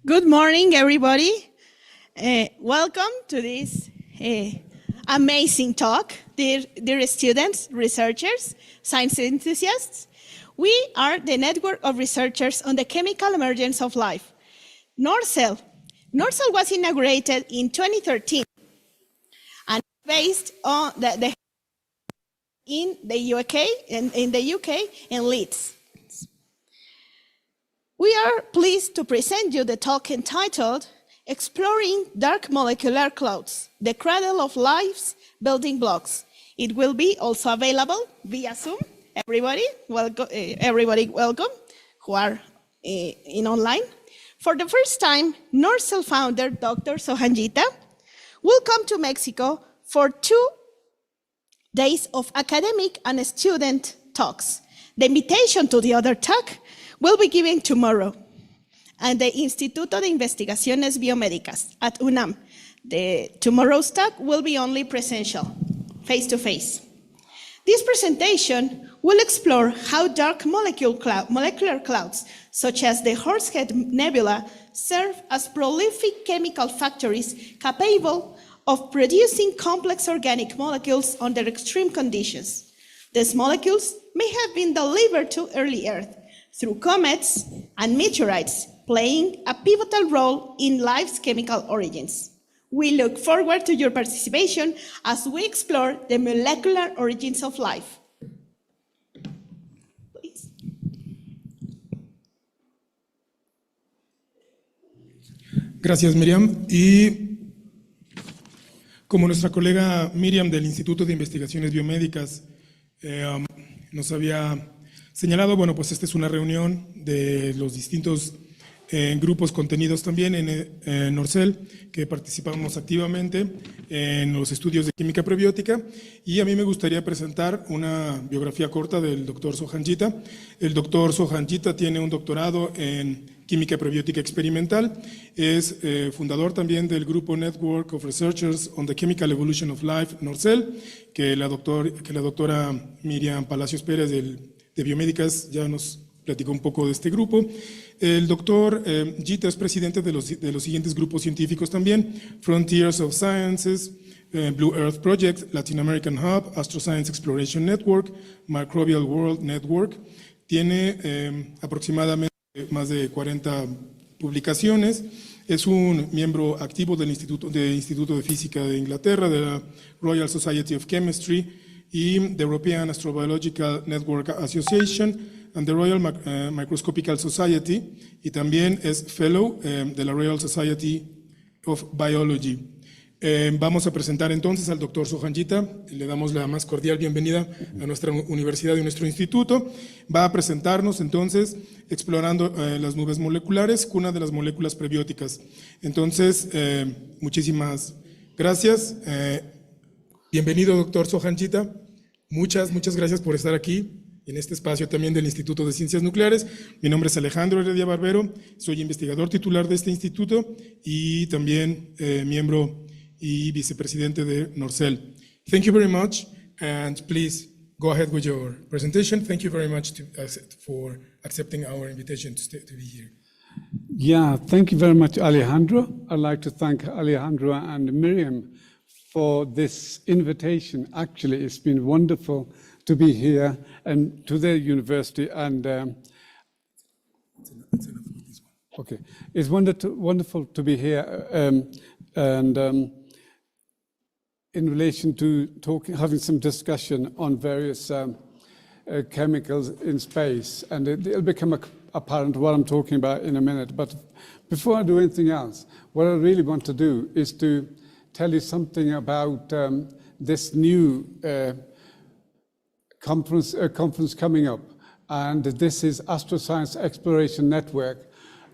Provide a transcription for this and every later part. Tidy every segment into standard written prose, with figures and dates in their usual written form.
Good morning, everybody. Welcome to this amazing talk, dear students, researchers, science enthusiasts. We are the network of researchers on the chemical emergence of life. NORCEL. NORCEL was inaugurated in 2013 and based on in the UK in Leeds. We are pleased to present you the talk entitled Exploring Dark Molecular Clouds, the Cradle of Life's Building Blocks. It will be also available via Zoom. Everybody welcome who are in online. For the first time, NORCEL founder Dr. Sohan Jheeta will come to Mexico for 2 days of academic and student talks. The invitation to the other talk will be given tomorrow at the Instituto de Investigaciones Biomédicas at UNAM. Tomorrow's talk will be only presential, face-to-face. This presentation will explore how dark molecular clouds, such as the Horsehead Nebula, serve as prolific chemical factories capable of producing complex organic molecules under extreme conditions. These molecules may have been delivered to early Earth through comets and meteorites, playing a pivotal role in life's chemical origins. We look forward to your participation as we explore the molecular origins of life. Please. Gracias, Miriam. Y como nuestra colega Miriam del Instituto de Investigaciones Biomédicas nos había señalado, bueno, pues esta es una reunión de los distintos grupos contenidos también en NORCEL, que participamos activamente en los estudios de química prebiótica, y a mí me gustaría presentar una biografía corta del doctor Sohan Jheeta. El doctor Sohan Jheeta tiene un doctorado en química prebiótica experimental, es fundador también del grupo Network of Researchers on the Chemical Evolution of Life, NORCEL, que la doctora Miriam Palacios Pérez de Biomédicas ya nos platicó un poco de este grupo. El doctor Jheeta es presidente de los siguientes grupos científicos también: Frontiers of Sciences, Blue Earth Project, Latin American Hub, Astroscience Exploration Network, Microbial World Network. Tiene aproximadamente más de 40 publicaciones. Es un miembro activo del Instituto de Física de Inglaterra, de la Royal Society of Chemistry y the European Astrobiological Network Association and the Royal Microscopical Society, y también es Fellow de la Royal Society of Biology. Vamos a presentar entonces al doctor Sohan Jheeta. Le damos la más cordial bienvenida a nuestra universidad y a nuestro instituto. Va a presentarnos entonces explorando las nubes moleculares, cuna de las moléculas prebióticas. Entonces, muchísimas gracias. Bienvenido, doctor Sohan Jheeta. Muchas gracias por estar aquí en este espacio también del Instituto de Ciencias Nucleares. Mi nombre es Alejandro Heredia Barbero, soy investigador titular de este instituto y también miembro y vicepresidente de NORCEL. Thank you very much, and please go ahead with your presentation. Thank you very much for accepting our invitation to be here. Yeah, thank you very much, Alejandro. I'd like to thank Alejandro and Miriam for this invitation. Actually, it's been wonderful to be here and to their university, and okay, it's wonderful to be here in relation to having some discussion on various chemicals in space, and it'll become apparent what I'm talking about in a minute. But before I do anything else, what I really want to do is to tell you something about this new conference coming up, and this is Astroscience Exploration Network,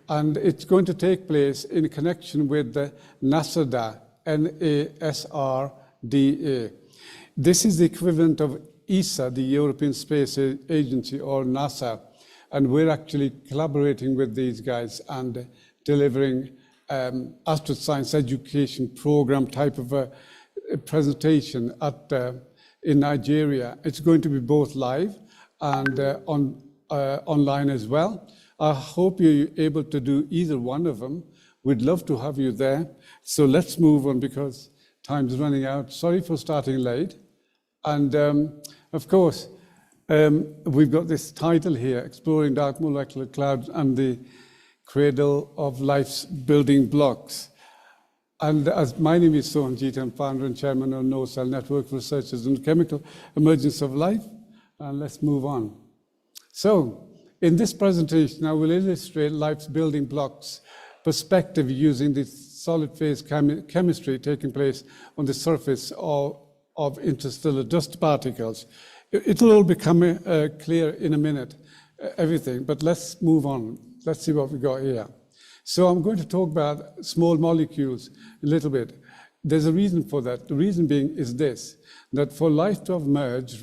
and it's going to take place in connection with the NASRDA, NASRDA. This is the equivalent of ESA, the European Space Agency, or NASA, and we're actually collaborating with these guys and delivering astroscience education program type of a presentation in Nigeria. It's going to be both live and online as well. I hope you're able to do either one of them. We'd love to have you there. So let's move on because time's running out. Sorry for starting late. And of course, we've got this title here, Exploring Dark Molecular Clouds and the Cradle of Life's Building Blocks. And as my name is Sohan Jheeta, I'm founder and chairman of No-Cell Network for Researchers in Chemical Emergence of Life. And let's move on. So, in this presentation, I will illustrate life's building blocks perspective using the solid phase chemistry taking place on the surface of interstellar dust particles. It'll all become clear in a minute, everything, but let's move on. Let's see what we got here. So I'm going to talk about small molecules a little bit. There's a reason for that. The reason being is this, that for life to have merged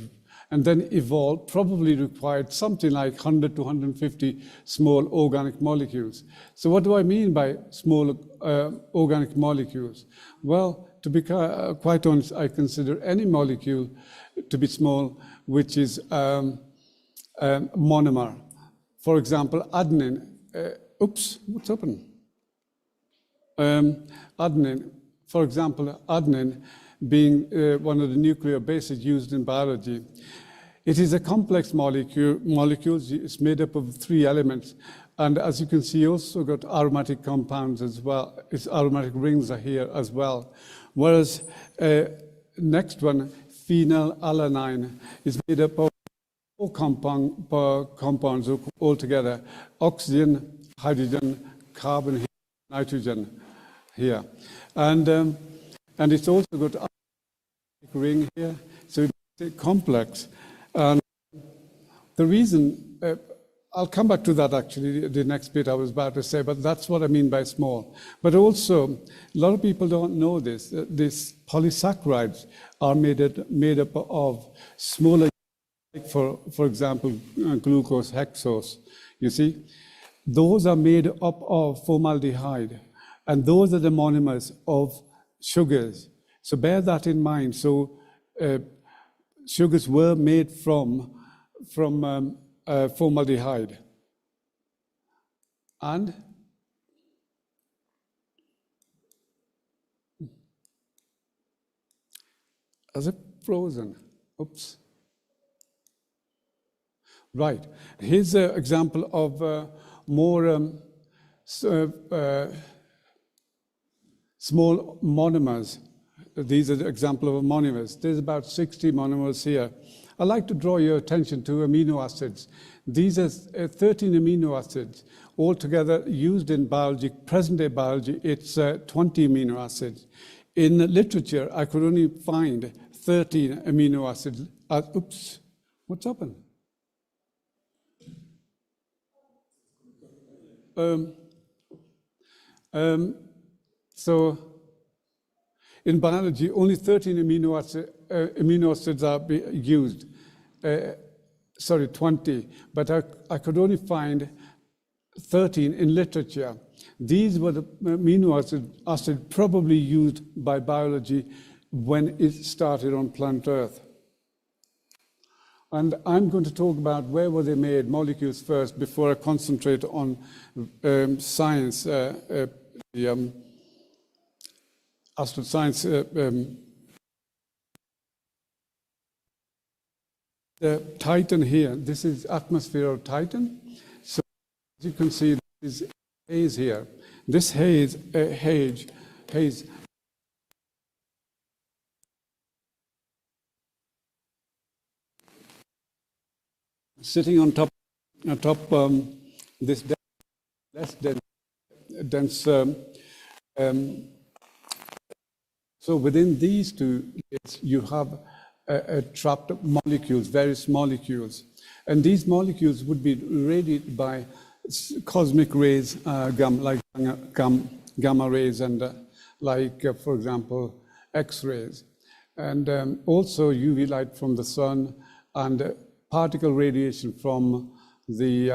and then evolved probably required something like 100 to 150 small organic molecules. So what do I mean by small organic molecules? Well, to be quite honest, I consider any molecule to be small, which is monomer. For example, adenine. Oops, what's happened? Adenine, for example, adenine being one of the nuclear bases used in biology. It is a complex molecule. It's made up of 3 elements. And as you can see, also got aromatic compounds as well. Its aromatic rings are here as well. Whereas next one, phenylalanine, is made up of 4 compounds altogether: oxygen, hydrogen, carbon, nitrogen here. And it's also got a ring here, so it's complex. And the reason, I'll come back to that actually, the next bit I was about to say, but that's what I mean by small. But also, a lot of people don't know this. These polysaccharides are made up of smaller, for example, glucose, hexose, you see. Those are made up of formaldehyde, and those are the monomers of sugars. So bear that in mind. So sugars were made from formaldehyde. And as it frozen, oops. Right, here's an example of more small monomers. These are the example of monomers. There's about 60 monomers here. I'd like to draw your attention to amino acids. These are 13 amino acids. Altogether, used in biology, present-day biology, it's 20 amino acids. In literature, I could only find 13 amino acids. Oops, what's happened? So in biology, only 13 amino acids are used. 20, but I could only find 13 in literature. These were the amino acids probably used by biology when it started on planet Earth. And I'm going to talk about where were they made, molecules first, before I concentrate on science, the astroscience. The Titan here, this is atmosphere of Titan. So as you can see, this is haze here. This haze sitting on top this less dense. So within these two, you have trapped molecules, various molecules, and these molecules would be radiated by cosmic rays, gamma rays, and for example, X-rays, and also UV light from the sun and particle radiation from the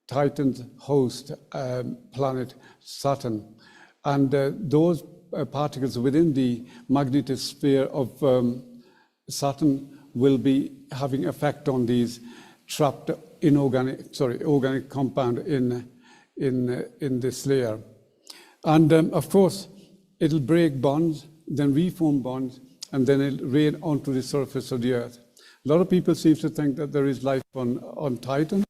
Titan's host planet Saturn. And those particles within the magnetosphere of Saturn will be having effect on these trapped organic compound in this layer. And of course, it'll break bonds, then reform bonds, and then it'll rain onto the surface of the Earth. A lot of people seem to think that there is life on Titan.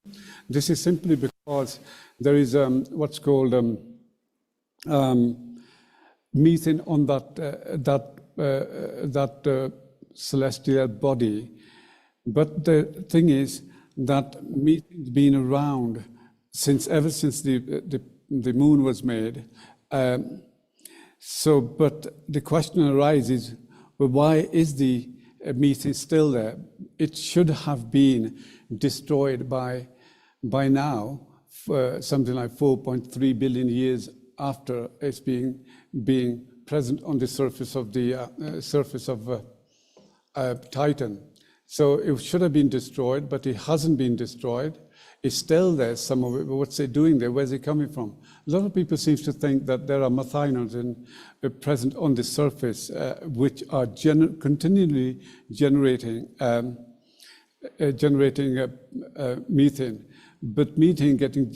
This is simply because there is what's called methane on that celestial body. But the thing is that methane's been around ever since the moon was made. But the question arises, well, why is the methane still there? It should have been destroyed by now, something like 4.3 billion years after it's being present on the surface of Titan. So it should have been destroyed, but it hasn't been destroyed. It's still there, some of it, but what's it doing there? Where's it coming from? A lot of people seem to think that there are methanol present on the surface, which are continually generating methane, but methane getting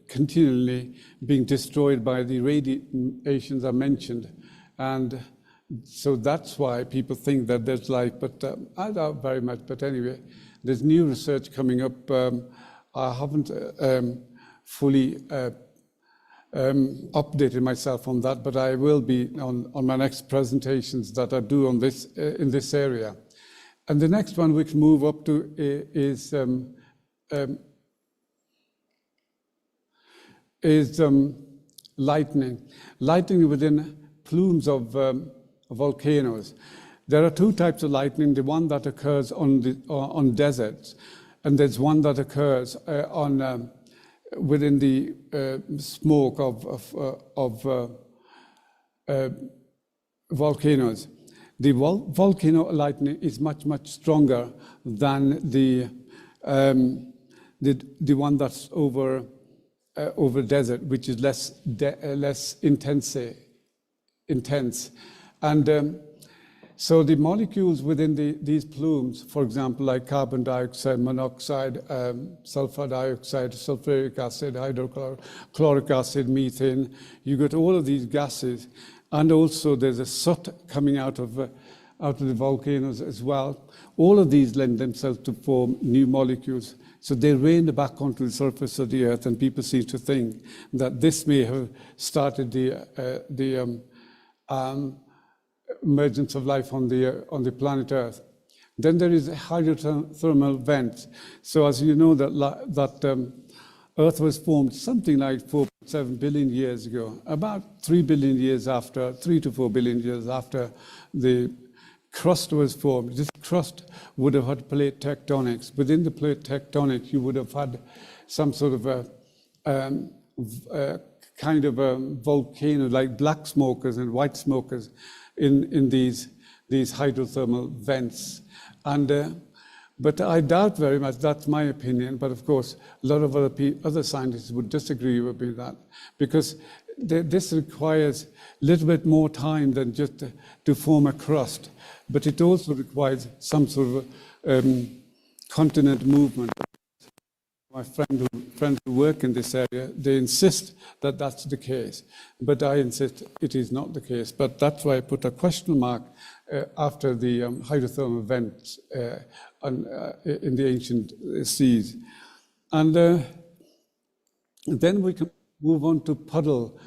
continually being destroyed by the radiations I mentioned. And so that's why people think that there's life, but I doubt very much. But anyway, there's new research coming up. I haven't fully updated myself on that, but I will be on my next presentations that I do on this in this area. And the next one we can move up to is lightning. Lightning within plumes of volcanoes. There are two types of lightning: the one that occurs on deserts, and there's one that occurs within the smoke of volcanoes. The volcano lightning is much stronger than the one that's over desert, which is less intense. And so the molecules within these plumes, for example, like carbon dioxide, monoxide, sulfur dioxide, sulfuric acid, hydrochloric acid, methane, you get all of these gases, and also there's a soot coming out of the volcanoes as well. All of these lend themselves to form new molecules. So they rain back onto the surface of the Earth, and people seem to think that this may have started the emergence of life on the planet Earth. Then there is hydrothermal vents. So as you know, that Earth was formed something like 4.7 billion years ago, about 3 to 4 billion years after the crust was formed. This crust would have had plate tectonics. Within the plate tectonics, you would have had some sort of a kind of a volcano, like black smokers and white smokers in these hydrothermal vents. And but I doubt very much, that's my opinion, but of course a lot of other scientists would disagree with me that, because this requires a little bit more time than just to form a crust, but it also requires some sort of continent movement. My friends who work in this area, they insist that that's the case, but I insist it is not the case. But that's why I put a question mark after the hydrothermal vents in the ancient seas. And then we can move on to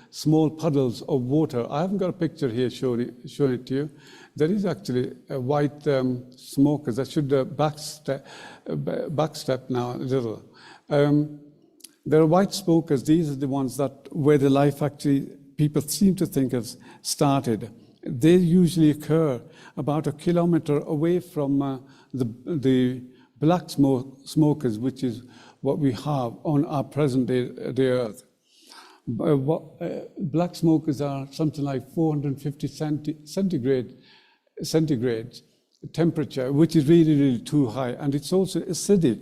small puddles of water. I haven't got a picture here showing it to you. There is actually a white smokers. I should backstep now a little. There are white smokers. These are the ones where the life actually people seem to think has started. They usually occur about a kilometer away from the black smokers, which is what we have on our present day Earth. Black smokers are something like 450 centigrade temperature, which is really too high, and it's also acidic.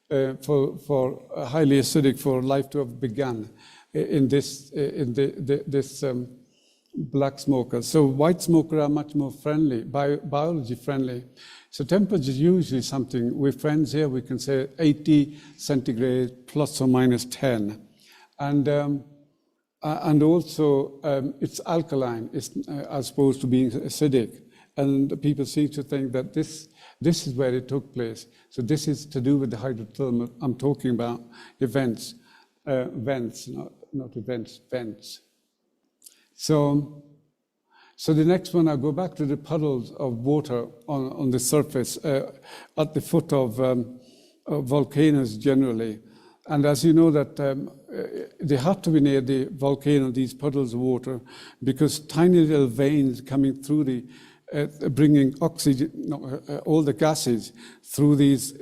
For highly acidic for life to have begun in this black smoker. So white smoker are much more friendly, biology friendly. So temperature is usually something, with friends here we can say 80 centigrade plus or minus 10. And and also it's alkaline, as opposed to being acidic. And people seem to think that this is where it took place. So this is to do with the hydrothermal. I'm talking about events, vents, not events, vents. So the next one, I'll go back to the puddles of water on the surface at the foot of volcanoes generally. And as you know that they have to be near the volcano, these puddles of water, because tiny little veins coming through the, bringing oxygen, all the gases through these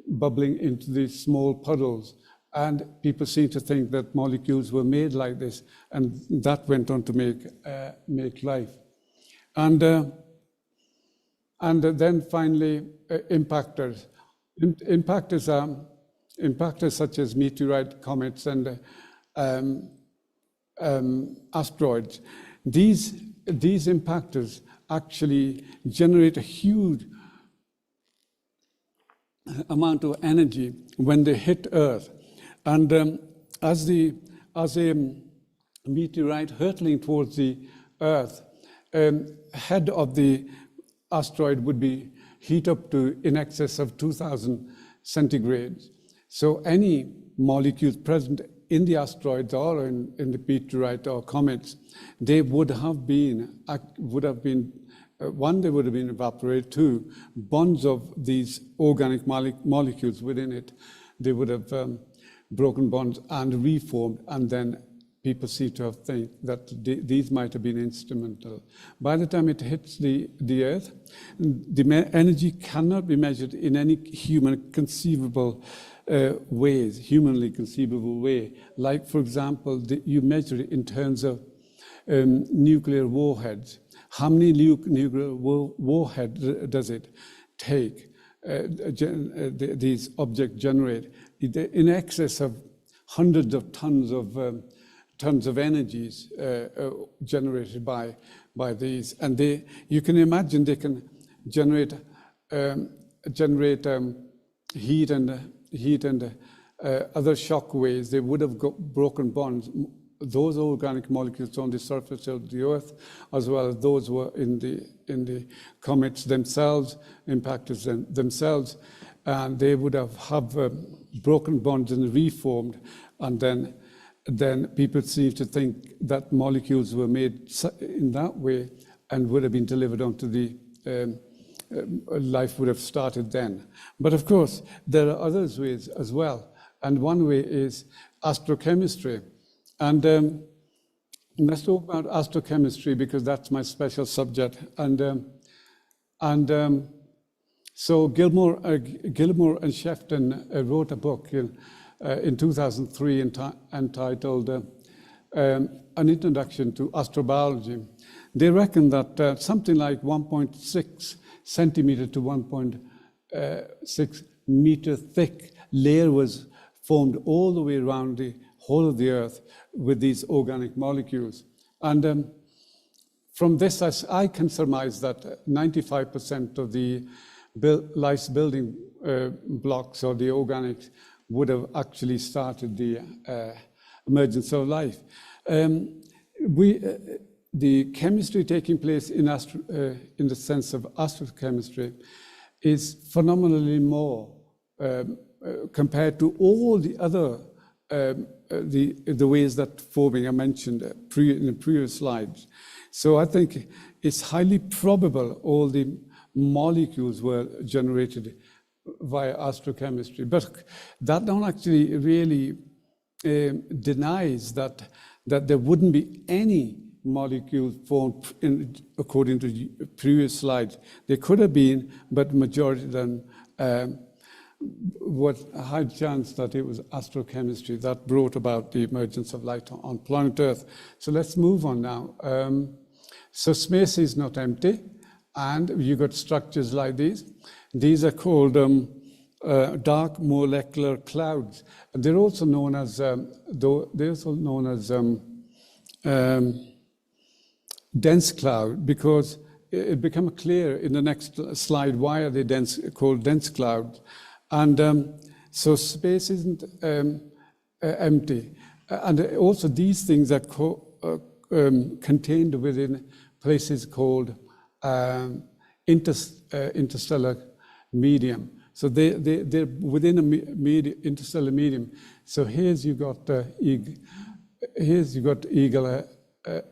bubbling into these small puddles. And people seem to think that molecules were made like this, and that went on to make life. And then finally, impactors. Impactors such as meteorite, comets, and asteroids. These impactors actually generate a huge amount of energy when they hit Earth. And as a meteorite hurtling towards the Earth, head of the asteroid would be heat up to in excess of 2,000 centigrades. So any molecules present in the asteroids or in the meteorite or comets, they would have been one, they would have been evaporated. Two, bonds of these organic molecules within it, they would have broken bonds and reformed, and then people seem to have think that these might have been instrumental. By the time it hits the Earth, the energy cannot be measured in any humanly conceivable way. Like, for example, you measure it in terms of nuclear warheads. How many nuclear warheads does it take? These objects generate in excess of hundreds of tons of energies generated by these, and you can imagine they can generate heat and other shock waves. They would have got broken bonds. Those organic molecules on the surface of the Earth, as well as those were in the comets themselves, impactors themselves, and they would have broken bonds and reformed, and then people seem to think that molecules were made in that way and would have been delivered onto the life would have started then. But of course, there are other ways as well, and one way is astrochemistry. And let's talk about astrochemistry because that's my special subject. So Gilmore and Shefton wrote a book in 2003 entitled An Introduction to Astrobiology. They reckon that something like 1.6 centimeter to 1.6 meter thick layer was formed all the way around the whole of the Earth with these organic molecules. And from this, I can surmise that 95% of the life's building blocks or the organics would have actually started the emergence of life. The chemistry taking place in the sense of astrochemistry is phenomenally more compared to all the other the ways that forming I mentioned in the previous slides. So I think it's highly probable all the molecules were generated via astrochemistry, but that don't actually really denies that there wouldn't be any molecules formed according to previous slides. There could have been, but majority of them what high chance that it was astrochemistry that brought about the emergence of life on planet Earth. So let's move on now. So space is not empty, and you got structures like these. These are called dark molecular clouds. They're also known as dense cloud, because it becomes clear in the next slide why are they called dense clouds. And so space isn't empty. And also these things are contained within places called interstellar medium. So they're within a interstellar medium. So here's you got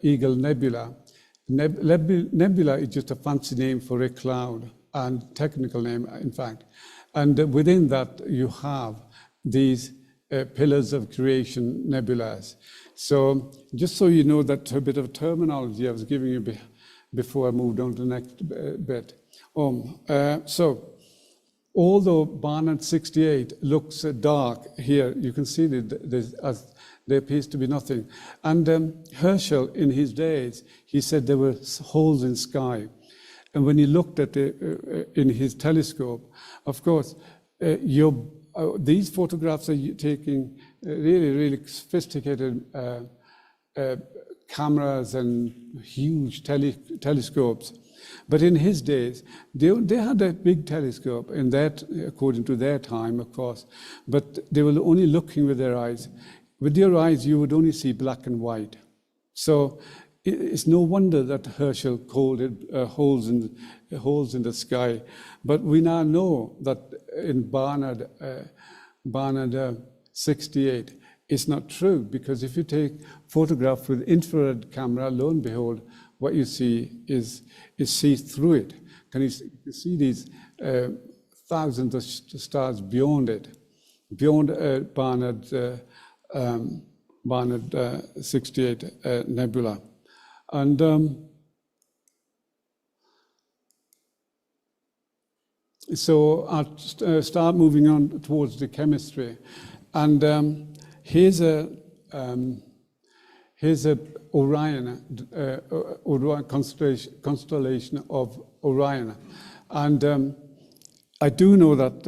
Eagle Nebula. Nebula is just a fancy name for a cloud, and technical name, in fact. And within that, you have these pillars of creation nebulas. So just so you know that a bit of terminology I was giving you before I moved on to the next bit. So although Barnard 68 looks dark here, you can see that there appears to be nothing. And Herschel, in his days, he said there were holes in sky. And when he looked at it in his telescope, of course, these photographs are taking really, really sophisticated cameras and huge telescopes. But in his days, they had a big telescope, in that, according to their time, of course, but they were only looking with their eyes. With your eyes, you would only see black and white. So it's no wonder that Herschel called it holes in the sky. But we now know that in Barnard 68, it's not true, because if you take photographs with infrared camera, lo and behold, what you see is see through it. Can you see these thousands of stars beyond it, beyond Barnard 68 nebula. And so I'll start moving on towards the chemistry. And here's a Orion constellation of Orion. And I do know that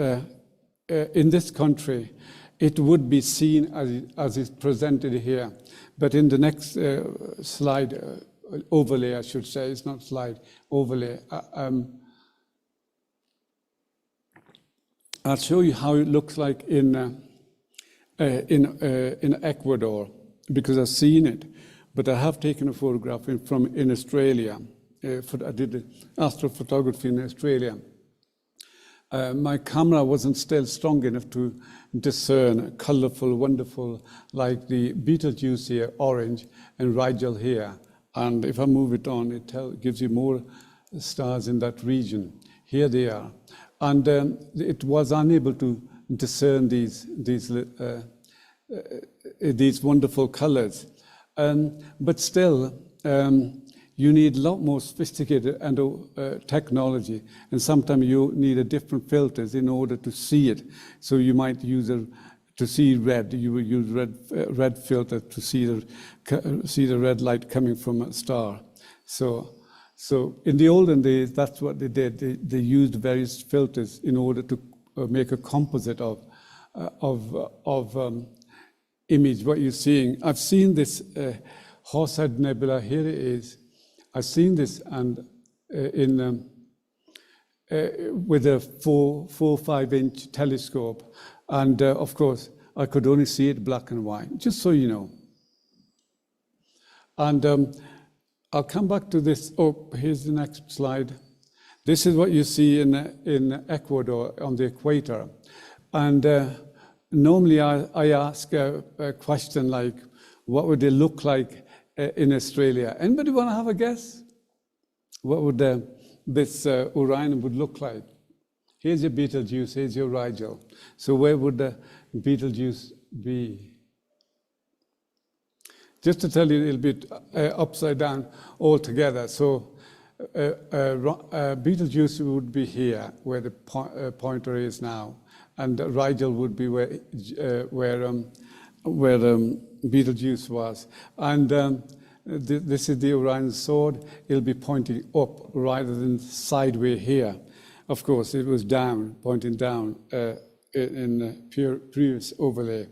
in this country, it would be seen as is presented here. But in the next slide, overlay, I should say, it's not slide, overlay. I'll show you how it looks like in Ecuador, because I've seen it. But I have taken a photograph in Australia. I did astrophotography in Australia. My camera wasn't still strong enough to discern colourful, wonderful, like the Betelgeuse here, orange, and Rigel here. And if I move it on, it gives you more stars in that region. Here they are. And it was unable to discern these wonderful colours. But still, you need a lot more sophisticated technology, and sometimes you need different filters in order to see it. So you might use to see red. You will use red filter to see the red light coming from a star. So in the olden days, that's what they did. They used various filters in order to make a composite of image. What you're seeing, I've seen this Horsehead Nebula. Here it is. I've seen this and with a 4-5-inch telescope, and of course I could only see it black and white. Just so you know. And I'll come back to this. Oh, here's the next slide. This is what you see in Ecuador on the equator, and normally I ask a question like, what would they look like in Australia? Anybody want to have a guess? What would this Orion would look like? Here's your Betelgeuse, here's your Rigel. So where would the Betelgeuse be? Just to tell you a little bit upside down altogether. So Betelgeuse would be here, where the pointer is now, and Rigel would be where Betelgeuse was. And this is the Orion sword. It'll be pointing up rather than sideways here. Of course, it was down, pointing down in the previous overlay.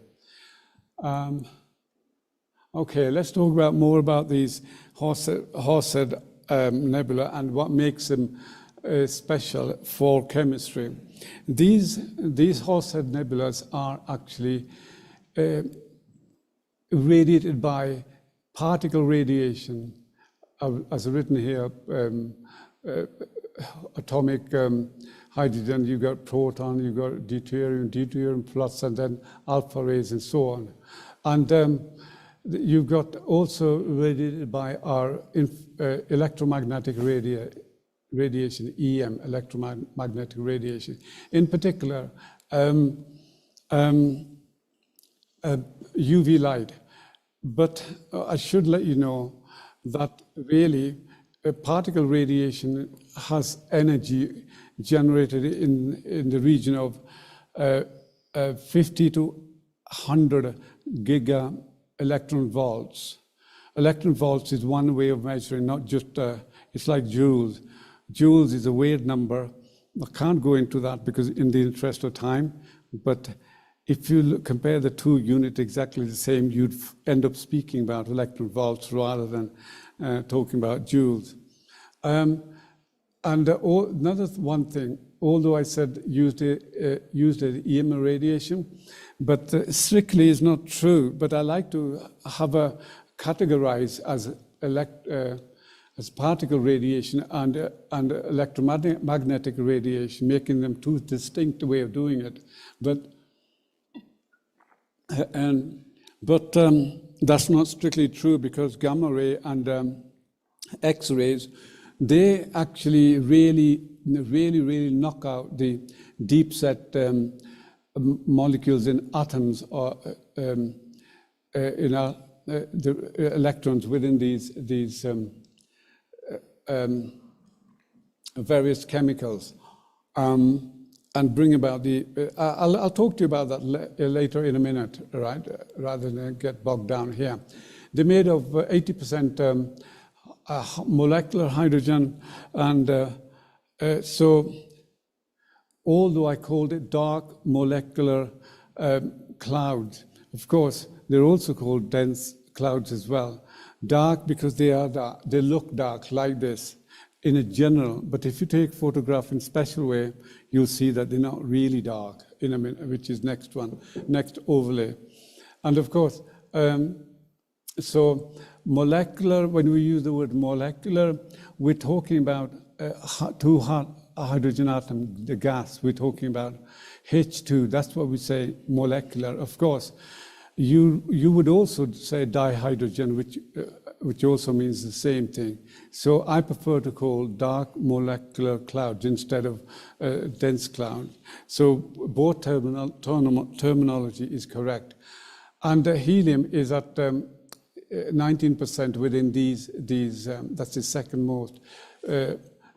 Okay, let's talk more about these Horsehead Nebula and what makes them special for chemistry. These Horsehead Nebulas are actually radiated by particle radiation, as written here, atomic hydrogen, you got proton, you got deuterium plus, and then alpha rays and so on. And you've got also radiated by our electromagnetic radiation, EM, electromagnetic radiation. In particular, UV light. But I should let you know that really particle radiation has energy generated in the region of 50 to 100 giga electron volts. Electron volts is one way of measuring, not just, it's like joules. Joules is a weird number. I can't go into that because in the interest of time, but if you compare the two units exactly the same, you'd end up speaking about electron volts rather than talking about joules. Another one thing, although I said used EM radiation, but strictly is not true. But I like to have a categorize as particle radiation and electromagnetic radiation, making them two distinct way of doing it. But that's not strictly true, because gamma ray and X-rays, they actually really knock out the deep set molecules in atoms or in the electrons within these various chemicals. And bring about the, I'll talk to you about that later in a minute, right? Rather than get bogged down here. They're made of 80% molecular hydrogen, and so although I called it dark molecular clouds, of course, they're also called dense clouds as well. Dark because they are dark, they look dark like this in a general, but if you take photograph in special way, you'll see that they're not really dark in a minute, which is next overlay. And of course, so molecular, when we use the word molecular, we're talking about two hydrogen atoms, the gas, we're talking about H2, that's what we say molecular. Of course, you would also say dihydrogen, which also means the same thing. So I prefer to call dark molecular clouds instead of dense clouds. So both terminology is correct. And helium is at 19% within these that's the second most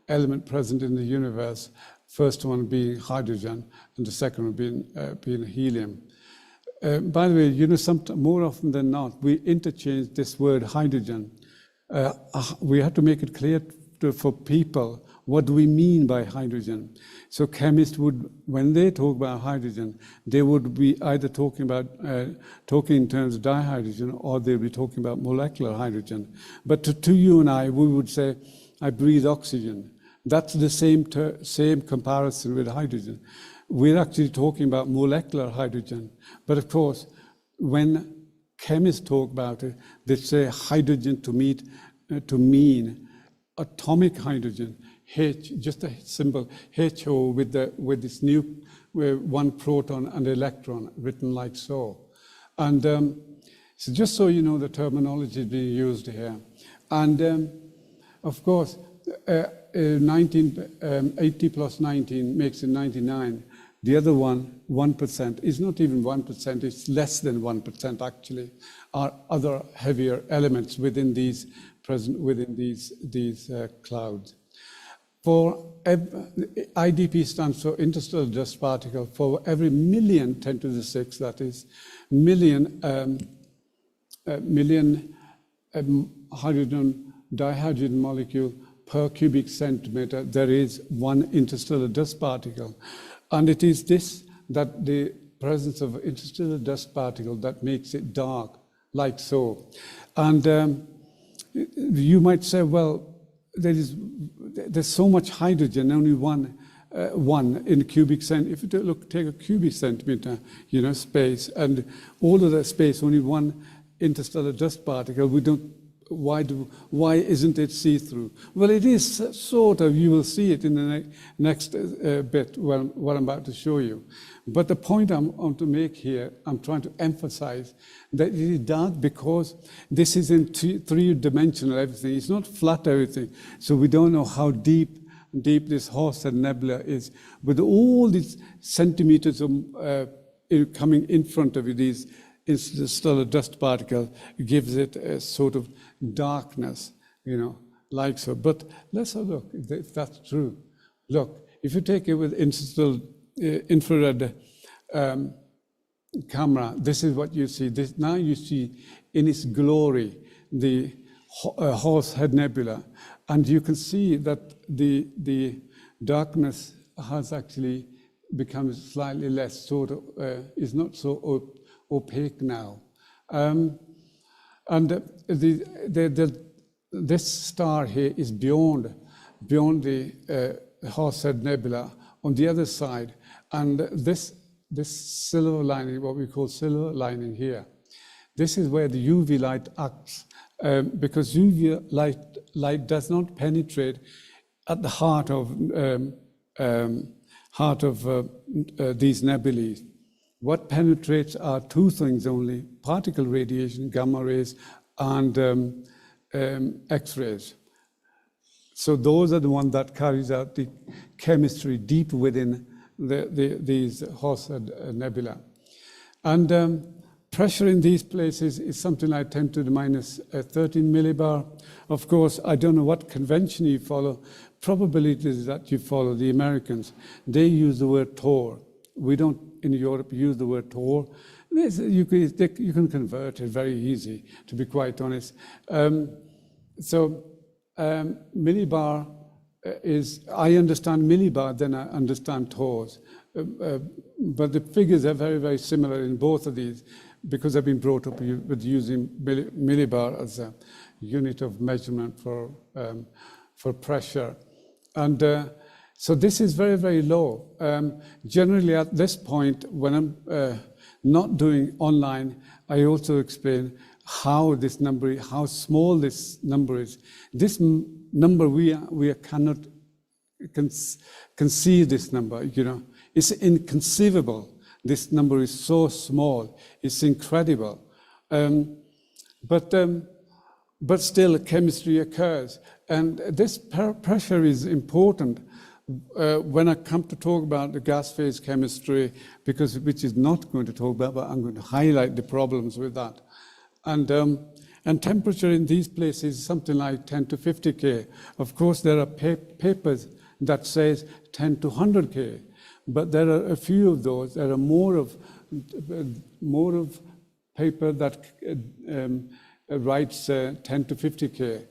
element present in the universe. First one being hydrogen, and the second one being helium. By the way, you know, more often than not, we interchange this word hydrogen. We have to make it clear for people, what do we mean by hydrogen? So chemists would, when they talk about hydrogen, they would be either talking in terms of dihydrogen, or they'll be talking about molecular hydrogen. But to you and I, we would say, I breathe oxygen. That's the same comparison with hydrogen. We're actually talking about molecular hydrogen. But of course, when chemists talk about it, they say hydrogen to mean atomic hydrogen, H, just a symbol, HO with this one proton and electron written like so. And so just so you know, the terminology is being used here. And of course, 80 plus 19 makes it 99. The other one, 1%, is not even 1%, it's less than 1% actually, are other heavier elements within these clouds. For IDP stands for interstellar dust particle. For every million 10 to the 6, that is, million dihydrogen molecule per cubic centimeter, there is one interstellar dust particle. And it is this, that the presence of interstellar dust particle that makes it dark, like so. And you might say, well, there's so much hydrogen, only one in a cubic centimeter. If you take a cubic centimeter, space, and all of that space, only one interstellar dust particle, why isn't it see-through? Well, it is sort of. You will see it in the next bit, what I'm about to show you. But the point I'm on to make here, I'm trying to emphasize that it is dark because this is in three-dimensional everything. It's not flat everything. So we don't know how deep this Horsehead Nebula is. With all these centimeters of coming in front of you, these interstellar dust particle gives it a sort of darkness, like so. But let's have a look if that's true. Look, if you take it with infrared camera, this is what you see. Now you see in its glory the Horsehead Nebula, and you can see that the darkness has actually become slightly less, sort of, is not so opaque now. And this star here is beyond the Horsehead Nebula on the other side. And this silver lining, what we call silver lining here, this is where the UV light acts, because UV light does not penetrate at the heart of these nebulae. What penetrates are two things only: particle radiation, gamma rays, and X-rays. So those are the ones that carries out the chemistry deep within these Horsehead Nebula. And pressure in these places is something like 10 to the minus 13 millibar. Of course, I don't know what convention you follow. Probably it is that you follow the Americans. They use the word torr. We don't, in Europe, use the word torr. You can convert it very easy, to be quite honest. Millibar is, I understand millibar, then I understand torrs. But the figures are very, very similar in both of these, because I've been brought up with using millibar as a unit of measurement for pressure. And so this is very, very low. Generally at this point, when I'm not doing online, I also explain how small this number is. This number, we cannot conceive this number, It's inconceivable. This number is so small. It's incredible. But still, chemistry occurs. And this pressure is important when I come to talk about the gas phase chemistry, which is not going to talk about, but I'm going to highlight the problems with that. And temperature in these places is something like 10 to 50 K. Of course, there are papers that says 10 to 100 K, but there are a few of those. There are more of paper that writes 10 to 50 K.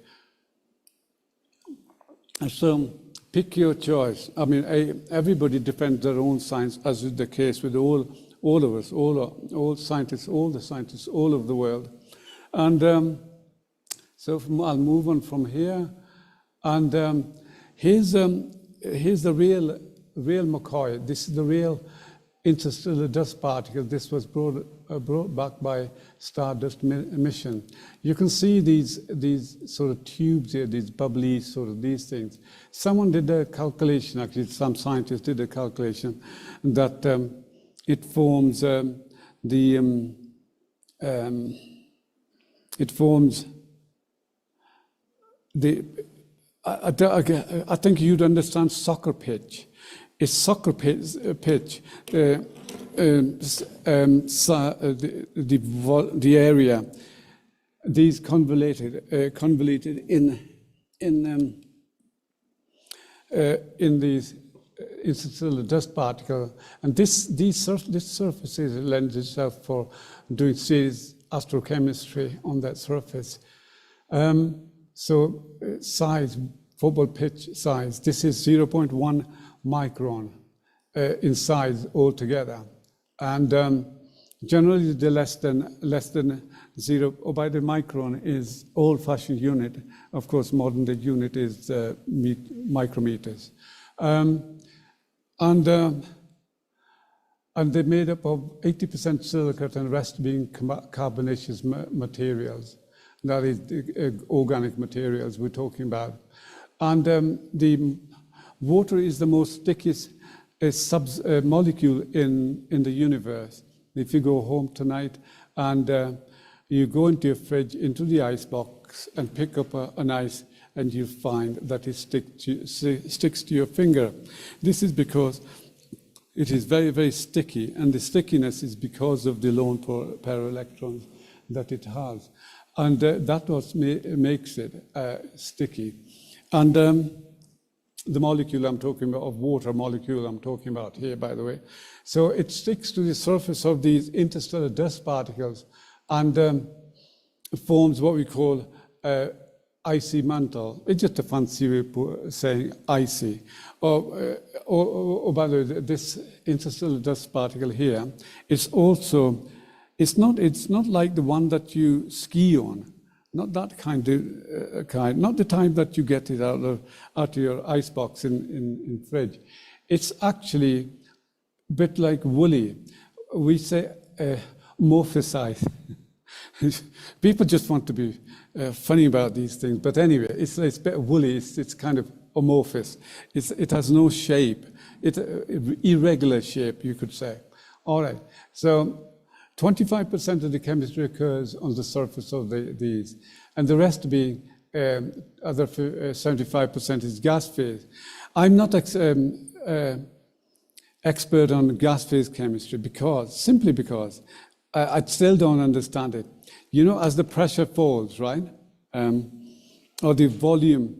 So pick your choice. I mean, everybody defends their own science, as is the case with all of us, all scientists, all the scientists all over the world. And so I'll move on from here. And here's the real McCoy. This is the real interstellar dust particle. This was brought back by Stardust mission. You can see these sort of tubes here, these bubbly sort of these things. Someone did a calculation, actually, some scientists did a calculation that it forms I think you'd understand soccer pitch. It's soccer pitch. The area, these convoluted in these interstellar dust particle, and this surface lends itself for doing serious astrochemistry on that surface. So size, football pitch size. This is 0.1 micron in size altogether, and generally the less than 0 by the micron is old-fashioned unit. Of course, modern day unit is micrometers, and And they're made up of 80% silicate and the rest being carbonaceous materials. That is organic materials we're talking about. And the water is the most stickiest molecule in the universe. If you go home tonight and you go into your fridge, into the ice box and pick up an ice, and you find that it sticks to your finger. This is because it is very, very sticky, and the stickiness is because of the lone pair electrons that it has. And that what makes it sticky. And the molecule I'm talking about, of water molecule I'm talking about here, by the way. So it sticks to the surface of these interstellar dust particles and forms what we call icy mantle. It's just a fancy way of saying icy. Or by the way, this interstellar dust particle here is also, it's not like the one that you ski on. Not that kind, not the time that you get it out of your ice box in fridge. It's actually a bit like woolly. We say morphosite. People just want to be funny about these things, but anyway, it's a bit woolly. It's kind of amorphous. It has no shape. It's irregular shape, you could say. All right. So 25% of the chemistry occurs on the surface of these, and the rest being other 75% is gas phase. I'm not expert on gas phase chemistry simply because I still don't understand it. You know, as the pressure falls, right, or the volume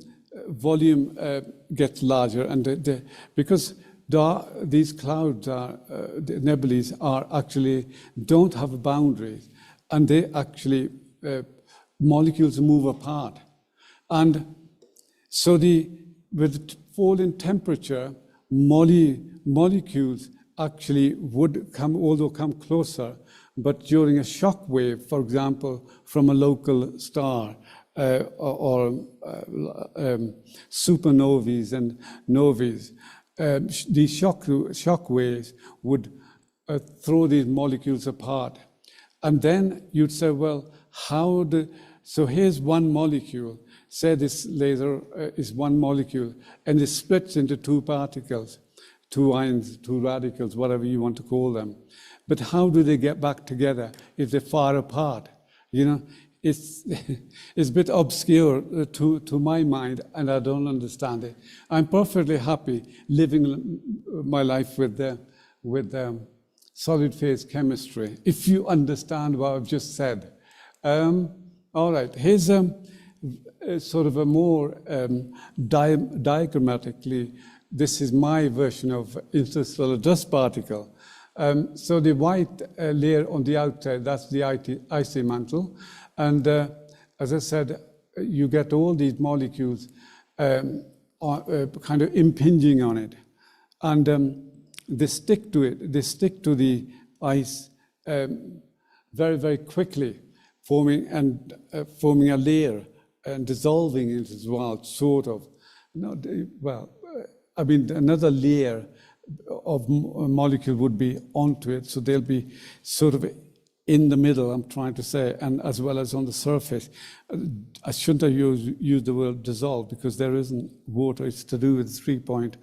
gets larger, and because these clouds, the nebulae, don't have boundaries, and they actually molecules move apart, and so with the fall in temperature, molecules actually would come closer, but during a shock wave, for example, from a local star or supernovae and novae. These shock waves would throw these molecules apart. And then you'd say, well, so here's one molecule. Say this laser is one molecule, and it splits into two particles, two ions, two radicals, whatever you want to call them. But how do they get back together if they're far apart? You know, it's a bit obscure to my mind, and I don't understand it. I'm perfectly happy living my life with solid phase chemistry, if you understand what I've just said. All right, here's sort of a more diagrammatically, this is my version of interstellar dust particle. So the white layer on the outside, that's the icy mantle. And as I said, you get all these molecules kind of impinging on it. And they stick to it. They stick to the ice very, very quickly, forming a layer and dissolving it as well, sort of. Another layer of a molecule would be onto it, so they'll be sort of in the middle, I'm trying to say, and as well as on the surface. I shouldn't have used the word dissolve, because there isn't water. It's to do with 3 point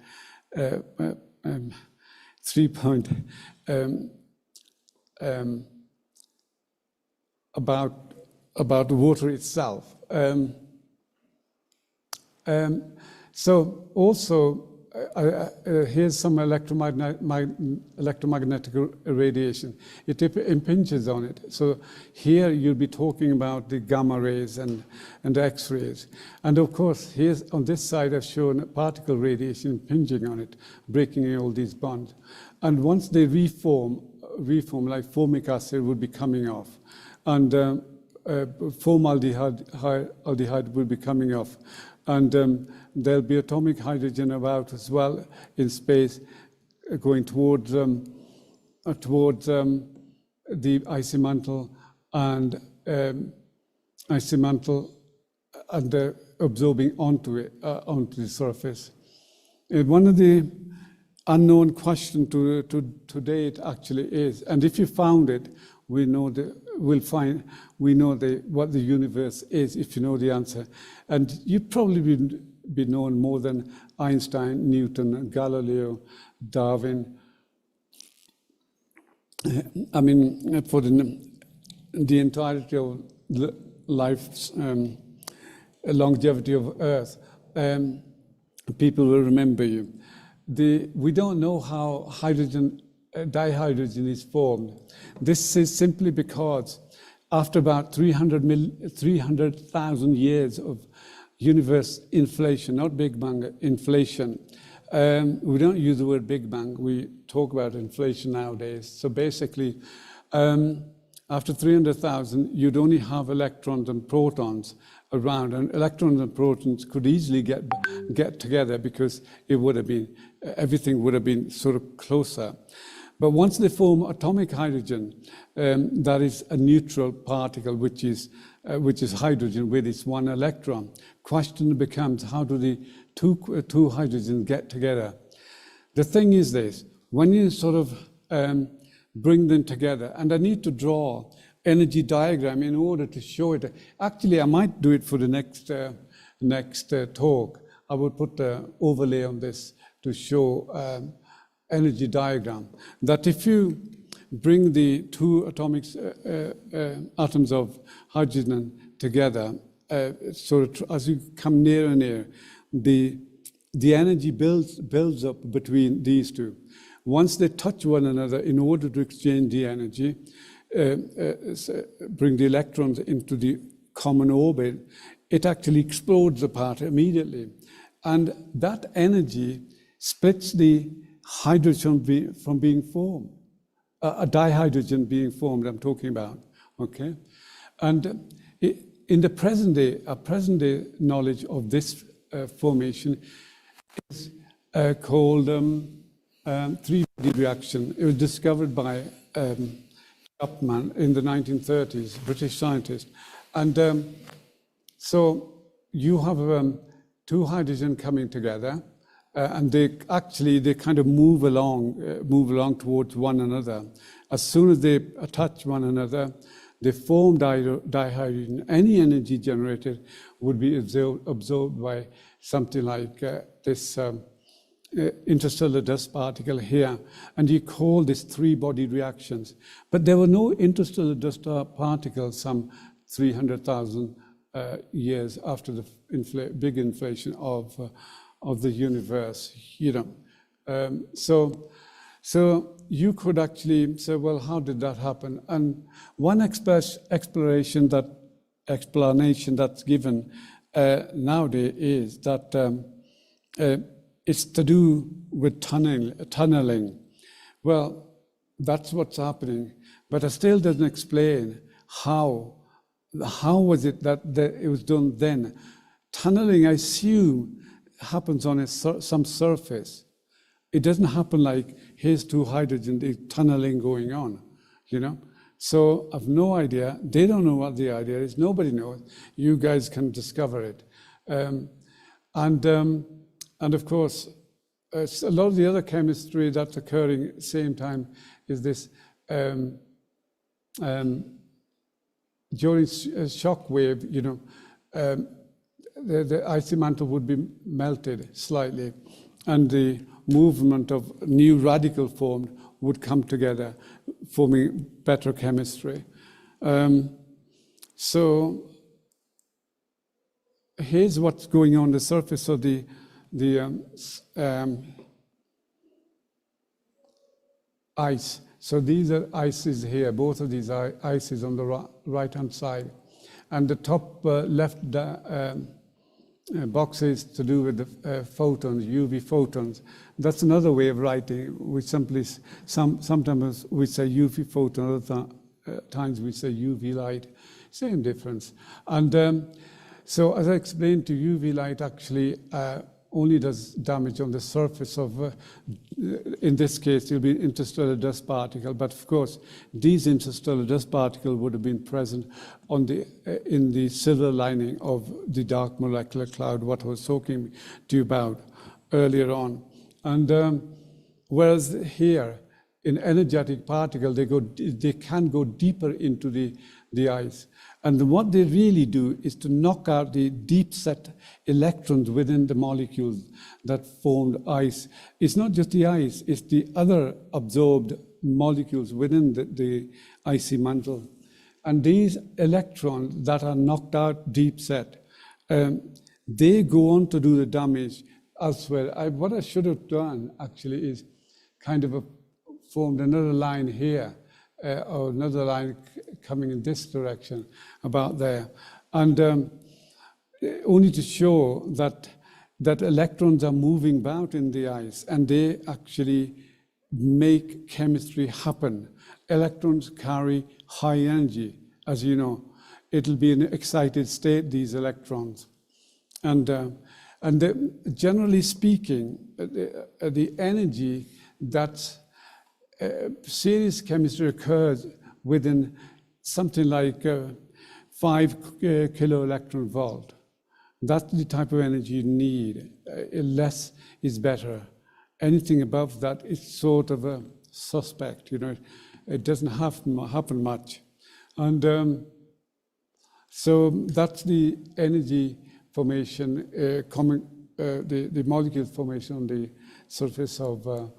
about the water itself. So also, here's some electromagnetic radiation. It impinges on it. So here you'll be talking about the gamma rays and X-rays. And of course, here's on this side I've shown particle radiation impinging on it, breaking all these bonds. And once they reform like formic acid would be coming off, and formaldehyde will be coming off. And there'll be atomic hydrogen about as well in space, going towards the icy mantle and absorbing onto it, onto the surface. And one of the unknown question to date actually is. And if you found it, we know what the universe is if you know the answer. And you've probably be known more than Einstein, Newton, Galileo, Darwin. I mean, for the entirety of life's longevity of Earth, people will remember you. We don't know how dihydrogen is formed. This is simply because after about 300,000 years of universe inflation, not Big Bang, inflation. We don't use the word Big Bang, we talk about inflation nowadays. So basically, after 300,000, you'd only have electrons and protons around, and electrons and protons could easily get together because everything would have been sort of closer. But once they form atomic hydrogen, that is a neutral particle, which is hydrogen with its one electron. Question becomes, how do the two hydrogens get together? The thing is this: when you sort of bring them together, and I need to draw energy diagram in order to show it. Actually, I might do it for the next talk. I will put the overlay on this to show energy diagram. That if you bring the two atoms of hydrogen together, so as you come nearer and nearer, the energy builds up between these two. Once they touch one another, in order to exchange the energy, bring the electrons into the common orbit, it actually explodes apart immediately. And that energy splits the hydrogen from being formed, a dihydrogen being formed, I'm talking about, okay? And in the present day, a present day knowledge of this formation is called three-body reaction. It was discovered by Chapman in the 1930s, British scientist. And so you have two hydrogen coming together, and they kind of move along towards one another. As soon as they touch one another, they form dihydrogen. Any energy generated would be absorbed by something like this interstellar dust particle here, and you call this three-body reactions. But there were no interstellar dust particles some 300,000 years after the big inflation of the universe, you know. So you could actually say, well, how did that happen? And one explanation that's given nowadays is that it's to do with tunneling. Well, that's what's happening, but it still doesn't explain how was it that it was done then. Tunneling, I assume, happens on some surface. It doesn't happen like, here's two hydrogen, there's tunneling going on, you know? So I've no idea. They don't know what the idea is. Nobody knows. You guys can discover it. And of course, a lot of the other chemistry that's occurring at the same time is this, during shock wave, you know, the icy mantle would be melted slightly, and the movement of new radical formed would come together, forming better chemistry. So here's what's going on the surface of the ice. So these are ices here, both of these are ices on the right-hand side. And the top left box is to do with the photons, UV photons. That's another way of writing. We simply, sometimes we say UV photon, other times we say UV light. Same difference. And so as I explained to you, UV light actually only does damage on the surface of, in this case, it'll be interstellar dust particle. But of course, these interstellar dust particles would have been present on in the silver lining of the dark molecular cloud, what I was talking to you about earlier on. And Whereas here, in energetic particle, they can go deeper into the ice. And what they really do is to knock out the deep set electrons within the molecules that formed ice. It's not just the ice, it's the other absorbed molecules within the icy mantle. And these electrons that are knocked out deep set, they go on to do the damage elsewhere. What I should have done actually is kind of formed another line here, or another line coming in this direction, about there. And only to show that electrons are moving about in the ice, and they actually make chemistry happen. Electrons carry high energy, as you know. It'll be in an excited state, these electrons. And generally speaking, the energy that serious chemistry occurs within something like 5 kilo electron volt. That's the type of energy you need. Less is better. Anything above that is sort of a suspect, you know. It doesn't happen much. And so that's the energy formation, the molecule formation on the surface of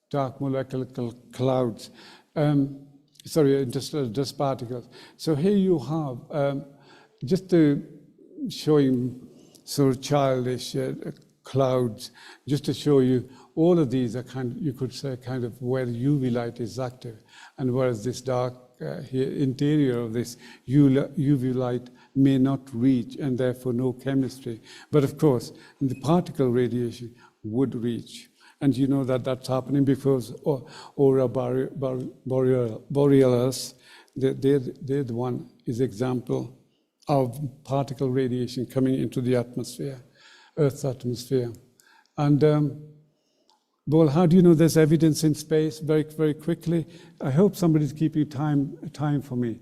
dark molecular clouds. Dust particles. So here you have, just to showing sort of childish clouds, just to show you, all of these are you could say, kind of where UV light is active, and whereas this dark interior of this UV light may not reach, and therefore no chemistry. But of course, the particle radiation would reach. And you know that that's happening because aurora borealis, they're the one is example of particle radiation coming into the atmosphere, Earth's atmosphere. And well, how do you know there's evidence in space? Very, very quickly. I hope somebody's keeping time for me.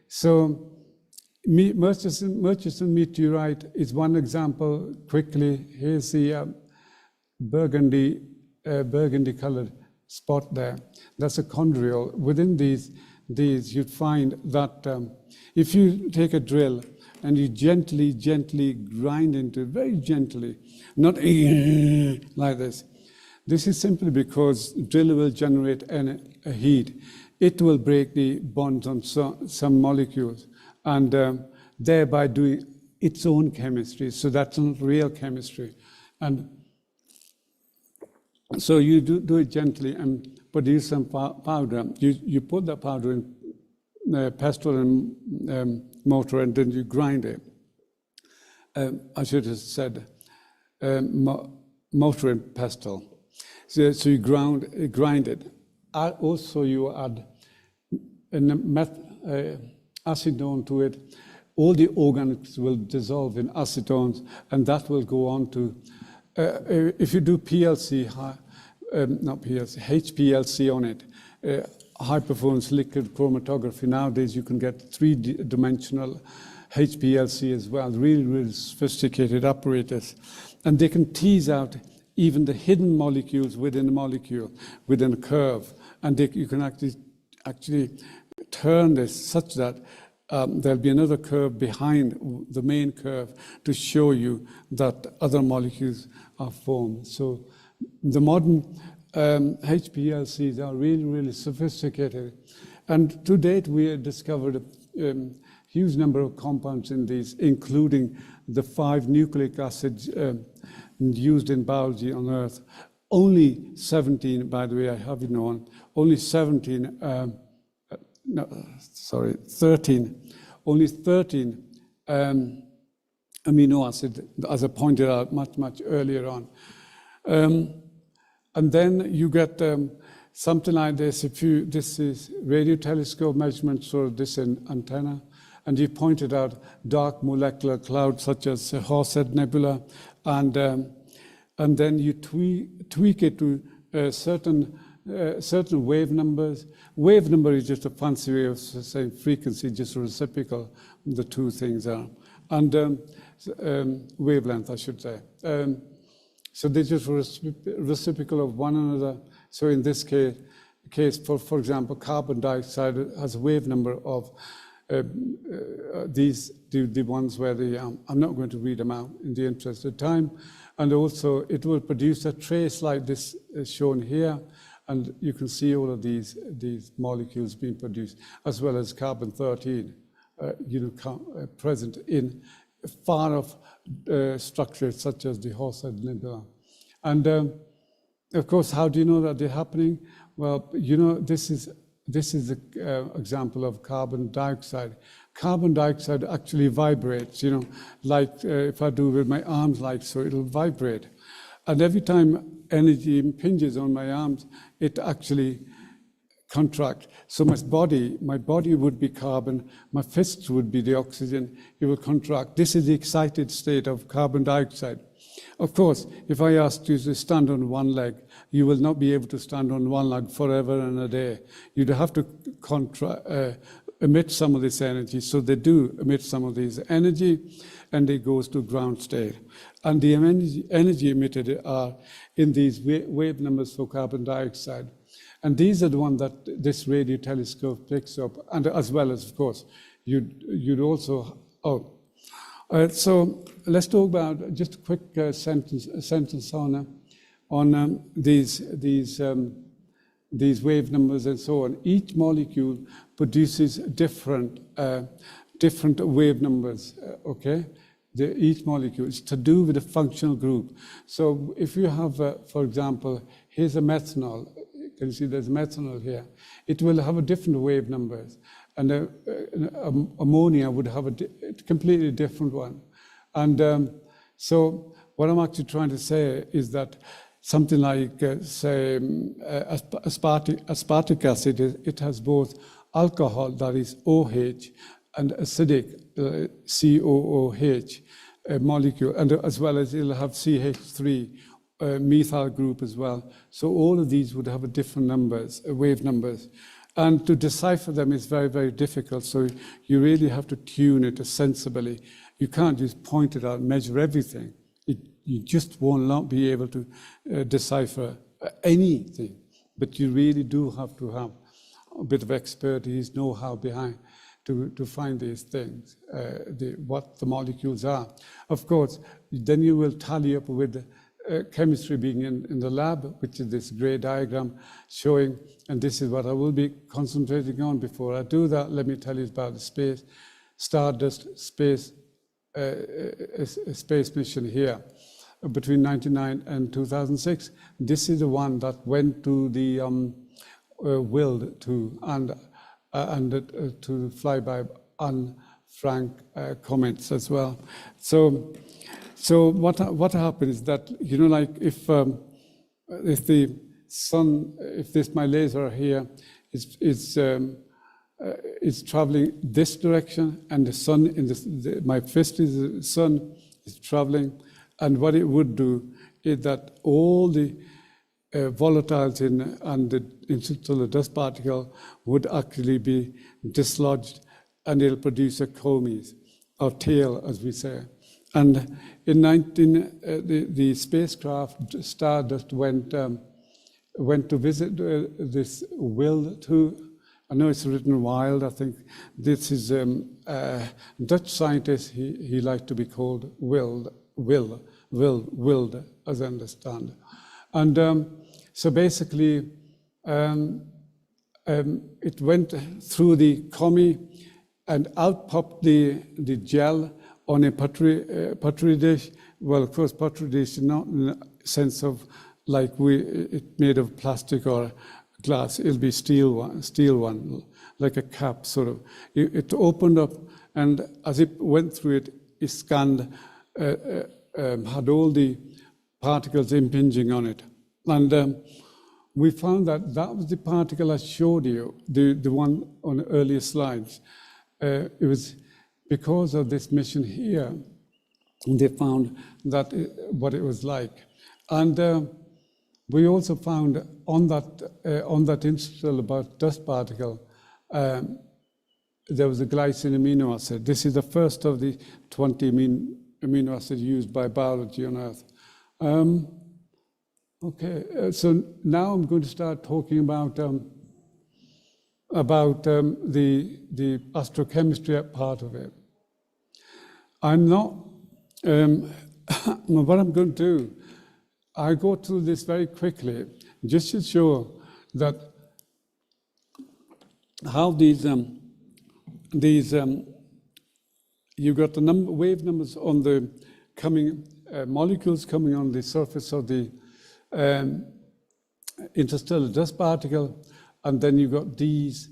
So Murchison meteorite is one example. Quickly, here's the burgundy colored spot there. That's a chondriole. Within these you'd find that if you take a drill and you gently grind into it, very gently, not like this. This is simply because drill will generate a heat. It will break the bonds on some molecules, and thereby doing its own chemistry. So that's not real chemistry. And so you do it gently and produce some powder. You put that powder in pestle and mortar, and then you grind it. I should have said mortar and pestle. So you grind it. Also, you add acetone to it. All the organics will dissolve in acetones, and that will go on to, if you do HPLC on it, high performance liquid chromatography. Nowadays you can get 3-dimensional HPLC as well, really sophisticated apparatus. And they can tease out even the hidden molecules within a molecule, within a curve. And you can actually turn this such that there'll be another curve behind the main curve to show you that other molecules are formed. So the modern HPLCs are really sophisticated. And to date, we have discovered a huge number of compounds in these, including the 5 nucleic acids used in biology on Earth. Only 17, by the way, I have it known, only 13, only 13 amino acids, as I pointed out much earlier on. And then you get something like this. This is radio telescope measurements for this antenna, and you pointed out dark molecular clouds such as Horsehead Nebula, and then you tweak it to certain wave numbers. Wave number is just a fancy way of saying frequency, just reciprocal. The two things are, and wavelength, I should say. So they're just reciprocal of one another. So in this case, for example, carbon dioxide has a wave number of the ones where I'm not going to read them out in the interest of time. And also it will produce a trace like this shown here. And you can see all of these molecules being produced, as well as carbon-13, present in far-off structures such as the Horsehead Nebula. And of course, how do you know that they're happening? Well, this is an example of carbon dioxide. Carbon dioxide actually vibrates, like if I do with my arms like so, it'll vibrate. And every time energy impinges on my arms, it actually contracts. So my body would be carbon, my fists would be the oxygen, it will contract. This is the excited state of carbon dioxide. Of course, if I asked you to stand on one leg, you will not be able to stand on one leg forever and a day. You'd have to emit some of this energy. So they do emit some of this energy, and it goes to ground state. And the energy emitted are in these wave numbers for carbon dioxide. And these are the ones that this radio telescope picks up, and as well as, of course, you'd also. So let's talk about just a quick sentence on these wave numbers and so on. Each molecule produces different wave numbers. Okay, each molecule is to do with a functional group. So if you have, for example, here's a methanol. You can see there's methanol here. It will have a different wave numbers. And ammonia would have a completely different one. And so what I'm actually trying to say is that something like, say, aspartic acid, it has both alcohol, that is OH, and acidic, COOH molecule, and as well as it'll have CH3, methyl group as well. So all of these would have a different numbers, wave numbers. And to decipher them is very, very difficult. So you really have to tune it sensibly. You can't just point it out and measure everything. You just will not be able to decipher anything. But you really do have to have a bit of expertise, know-how behind to find these things, what the molecules are. Of course, then you will tally up with chemistry being in the lab, which is this gray diagram showing, and this is what I will be concentrating on. Before I do that, let me tell you about the space, Stardust space mission here between 1999 and 2006. This is the one that went to the Wild to fly by Anne Frank comets as well. So what happens is that, like if the sun, if this my laser here is traveling this direction, and the sun my fist is the sun is traveling, and what it would do is that all the volatiles and the interstellar dust particle would actually be dislodged, and it'll produce a comes, or tail, as we say. And in the spacecraft Stardust went to visit this Wild to. I know it's written wild. I think this is a Dutch scientist. He liked to be called Wild, as I understand. And so basically, it went through the commie, and out popped the gel on a pottery dish. Well, of course, pottery dish is not in the sense of like it made of plastic or glass. It'll be steel one, like a cap sort of. It opened up, and as it went through it, it scanned, had all the particles impinging on it, and we found that was the particle I showed you, the one on the earlier slides. It was because of this mission here, they found that what it was like. And we also found on that interstellar dust particle, there was a glycine amino acid. This is the first of the 20 amino acids used by biology on Earth. Okay, so now I'm going to start talking about the astrochemistry part of it. I'm not, what I'm going to do, I go through this very quickly, just to show that how these you've got the wave numbers on the coming molecules coming on the surface of the interstellar dust particle, and then you've got these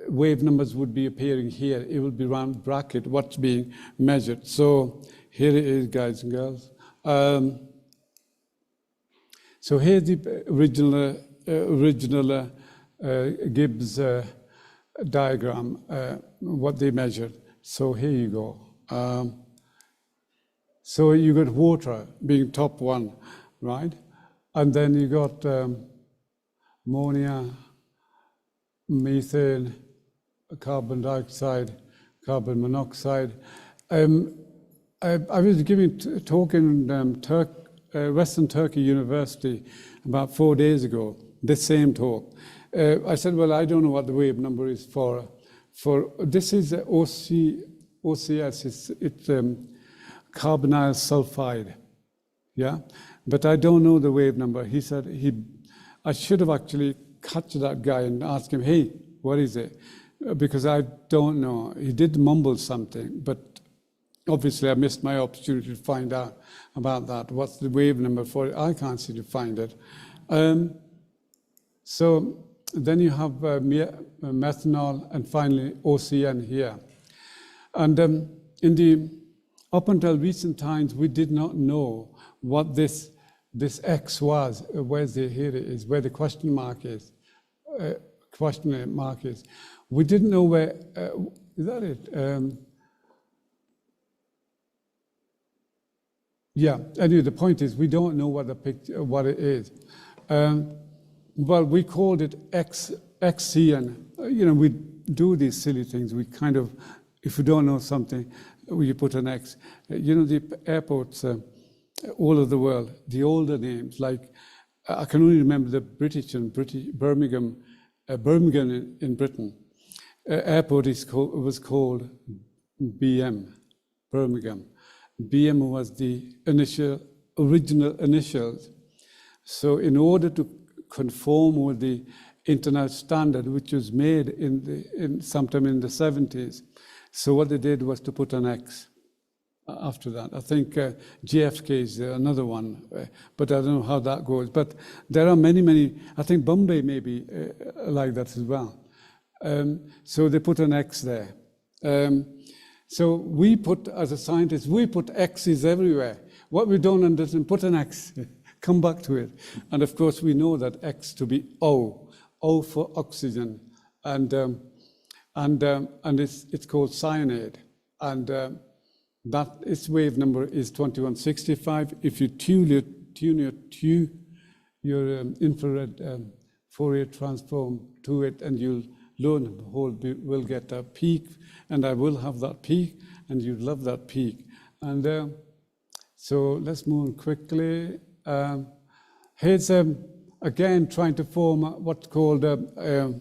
wave numbers would be appearing here. It will be round bracket what's being measured. So here it is, guys and girls. So here's the original Gibbs diagram, what they measured. So here you go. So you got water being top one, right? And then you got ammonia, methane, carbon dioxide, carbon monoxide. I was giving a talk in Western Turkey University about 4 days ago, this same talk. I said, well, I don't know what the wave number is for this is OCS, it's carbonyl sulfide, yeah? But I don't know the wave number. He said I should have actually cut to that guy and asked him, hey, what is it? Because I don't know. He did mumble something, but obviously I missed my opportunity to find out about that. What's the wave number for it? I can't seem to find it. So then you have methanol and finally OCN here. And up until recent times, we did not know what this X was. Here it is, where the question mark is. We didn't know where, is that it? Yeah, anyway, the point is we don't know what what it is. Well, we called it XCN. You know, we do these silly things. We kind of, if we don't know something, we put an X. You know, the airports all over the world, the older names, like I can only remember the Birmingham in Britain. Airport was called BM, Birmingham. BM was the original initials. So in order to conform with the international standard, which was made sometime in the 70s. So what they did was to put an X after that. I think JFK is another one, but I don't know how that goes. But there are many, I think Bombay may be like that as well. So they put an X there. So we put, as a scientist, we put X's everywhere. What we don't understand, put an X. Come back to it. And of course, we know that X to be O for oxygen. And it's called cyanide. And that its wave number is 2165. If you tune your infrared Fourier transform to it, and you'll lo and behold will get a peak, and I will have that peak, and you'd love that peak. And so let's move on quickly. Here's again trying to form what's called ammonium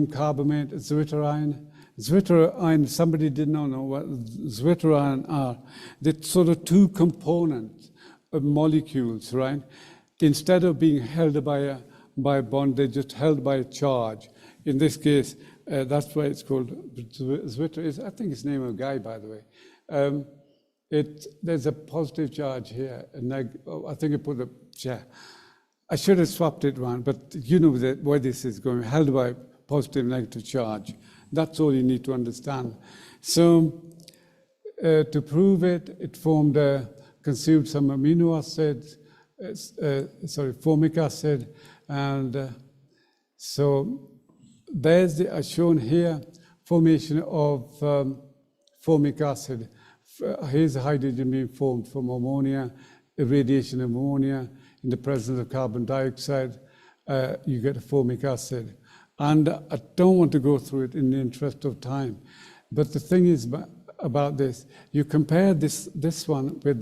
carbamate, zwitterion. Zwitterion, somebody did not know what zwitterion are. They're sort of two component molecules, right? Instead of being held by a bond, they're just held by a charge. In this case, that's why it's called zwitterion. I think it's the name of a guy, by the way. There's a positive charge here. I think I put I should have swapped it around, but you know where this is going, held by positive negative charge. That's all you need to understand. So to prove it, it consumed some amino acids, formic acid, and so there's shown here formation of formic acid. Here's hydrogen being formed from ammonia, irradiation of ammonia. In the presence of carbon dioxide, you get a formic acid. And I don't want to go through it in the interest of time. But the thing is about this, you compare this one with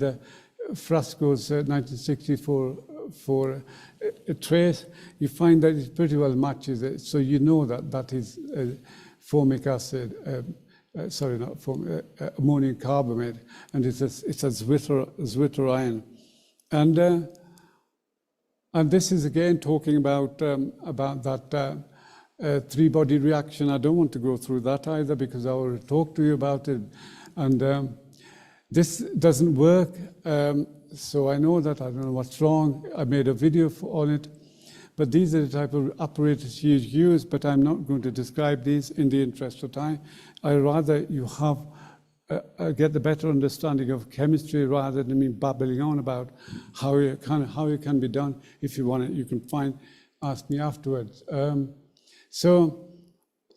Fresco's 1964 for a trace, you find that it pretty well matches it. So you know that that is formic acid, sorry, not ammonium carbamate, and it's a zwitter ion. And this is again talking about that three-body reaction. I don't want to go through that either because I will talk to you about it. And this doesn't work. So I know that, I don't know what's wrong. I made a video on it. But these are the type of apparatus you use, but I'm not going to describe these in the interest of time. I rather you have get the better understanding of chemistry rather than me babbling on about how it can be done. If you want it, you can ask me afterwards. So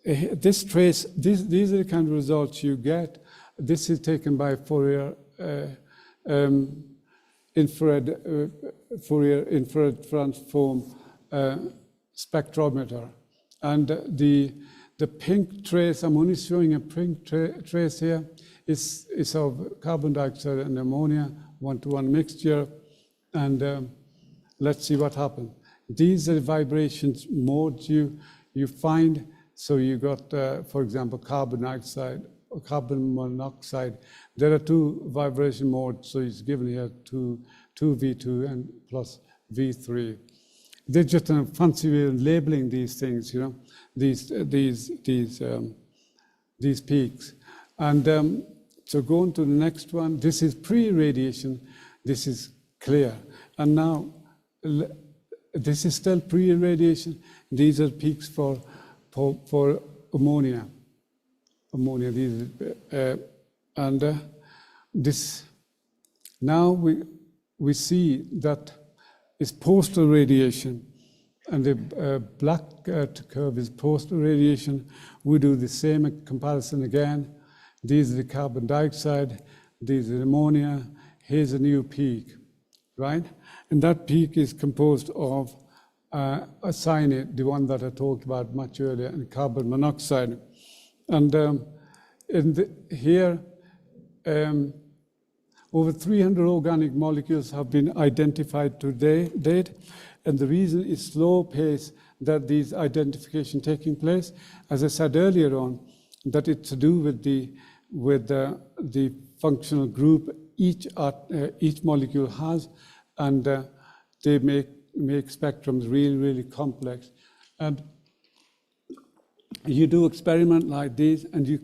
this trace, these are the kind of results you get. This is taken by Fourier infrared transform spectrometer. And the pink trace, I'm only showing a pink trace here, is of carbon dioxide and ammonia, 1-to-1 mixture. And let's see what happens. These are the vibrations modes you find. So you got, for example, carbon dioxide or carbon monoxide. There are two vibration modes, so it's given here 2V2 and plus V3. They're just a fancy way of labeling these things, you know, these peaks. And so going to the next one, this is pre-irradiation, this is clear. And now, this is still pre-irradiation. These are peaks for ammonia. These, this, now we see that it's postal radiation, and the black curve is postal radiation. We do the same comparison again. These are the carbon dioxide, these are the ammonia, here's a new peak, right? And that peak is composed of a cyanide, the one that I talked about much earlier, and carbon monoxide. And here, over 300 organic molecules have been identified to date, and the reason is slow pace that these identification taking place. As I said earlier on, that it's to do with the functional group each molecule has, and they make spectrums really, really complex. And you do experiment like these, and you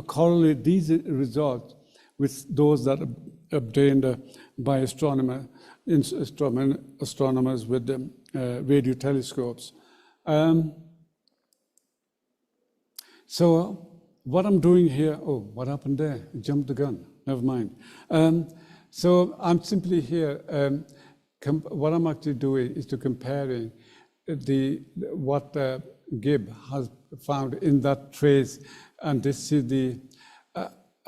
correlate these results with those that are obtained by astronomers with the radio telescopes. So what I'm doing here, oh, what happened there? I jumped the gun, never mind. So I'm simply here, what I'm actually doing is to comparing what Gibb has found in that trace, and this is the,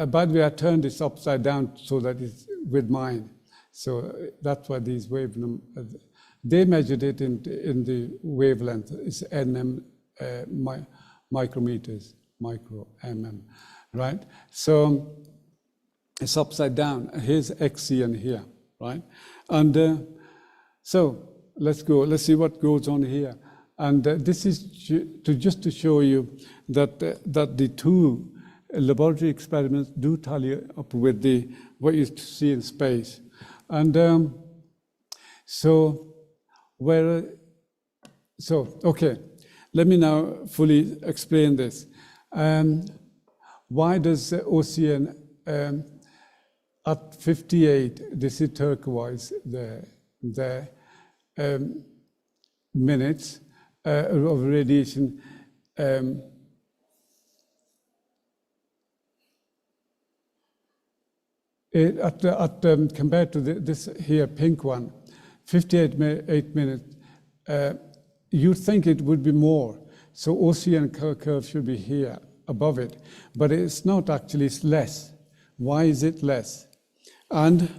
by the way, I turned this upside down so that it's with mine. So that's why these wavelengths, they measured it in the wavelength, it's nm micrometers, micro mm, right? So it's upside down. Here's XC and here, right? And so let's see what goes on here. And this is just to show you that the two laboratory experiments do tally up with what you see in space. And okay, let me now fully explain this. Why does OCN at 58, this is turquoise, the minutes of radiation, compared to this here pink one, 58 minutes, you'd think it would be more. So OCN curve should be here, above it. But it's not actually, it's less. Why is it less? And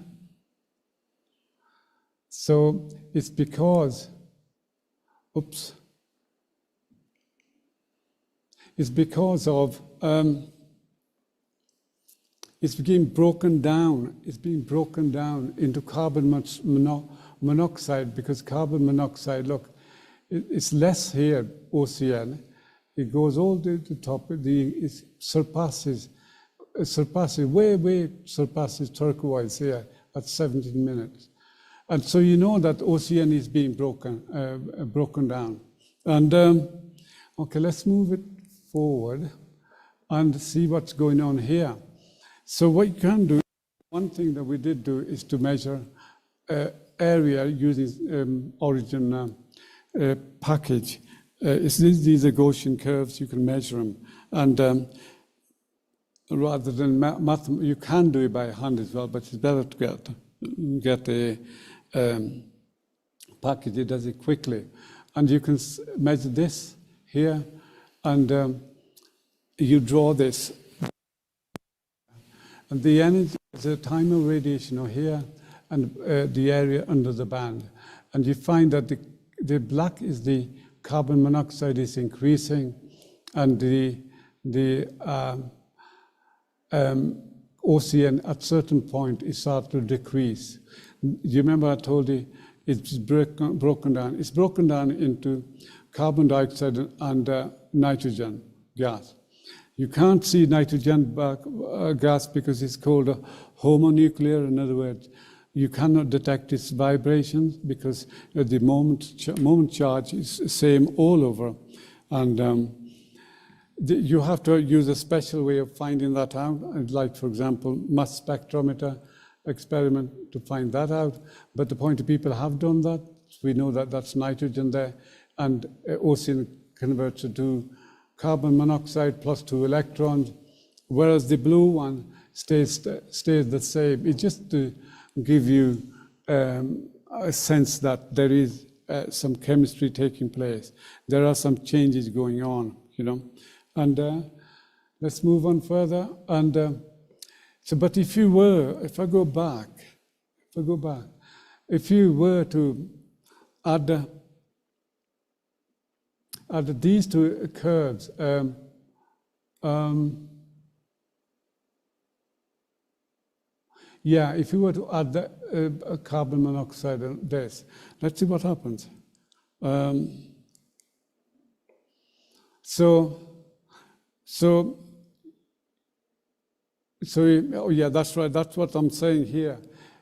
so it's because, it's because of it's being broken down. It's being broken down into carbon monoxide, because carbon monoxide, look, it's less here, OCN. It goes all the way to the top. It surpasses turquoise here at 17 minutes. And so you know that OCN is being broken down. And okay, let's move it forward and see what's going on here. So what you can do, one thing that we did do is to measure area using origin package. These are Gaussian curves, you can measure them. And rather than math, you can do it by hand as well, but it's better to get a package that does it quickly. And you can measure this here, and you draw this. And the energy is the time of radiation here, and the area under the band. And you find that the black is the carbon monoxide is increasing, and the OCN at certain point is starting to decrease. You remember I told you it's broken down. It's broken down into carbon dioxide and nitrogen gas. You can't see nitrogen gas because it's called a homonuclear. In other words, you cannot detect its vibrations because the moment charge is the same all over. And you have to use a special way of finding that out, like, for example, mass spectrometer experiment to find that out. But the point of people have done that. We know that that's nitrogen there, and OCN converts it to carbon monoxide plus 2 electrons, whereas the blue one stays the same. It's just to give you a sense that there is some chemistry taking place. There are some changes going on, you know. And let's move on further. And but if I go back, if you were to add these two curves, yeah, if you were to add the carbon monoxide on this, let's see what happens. Oh yeah, that's right. That's what I'm saying here.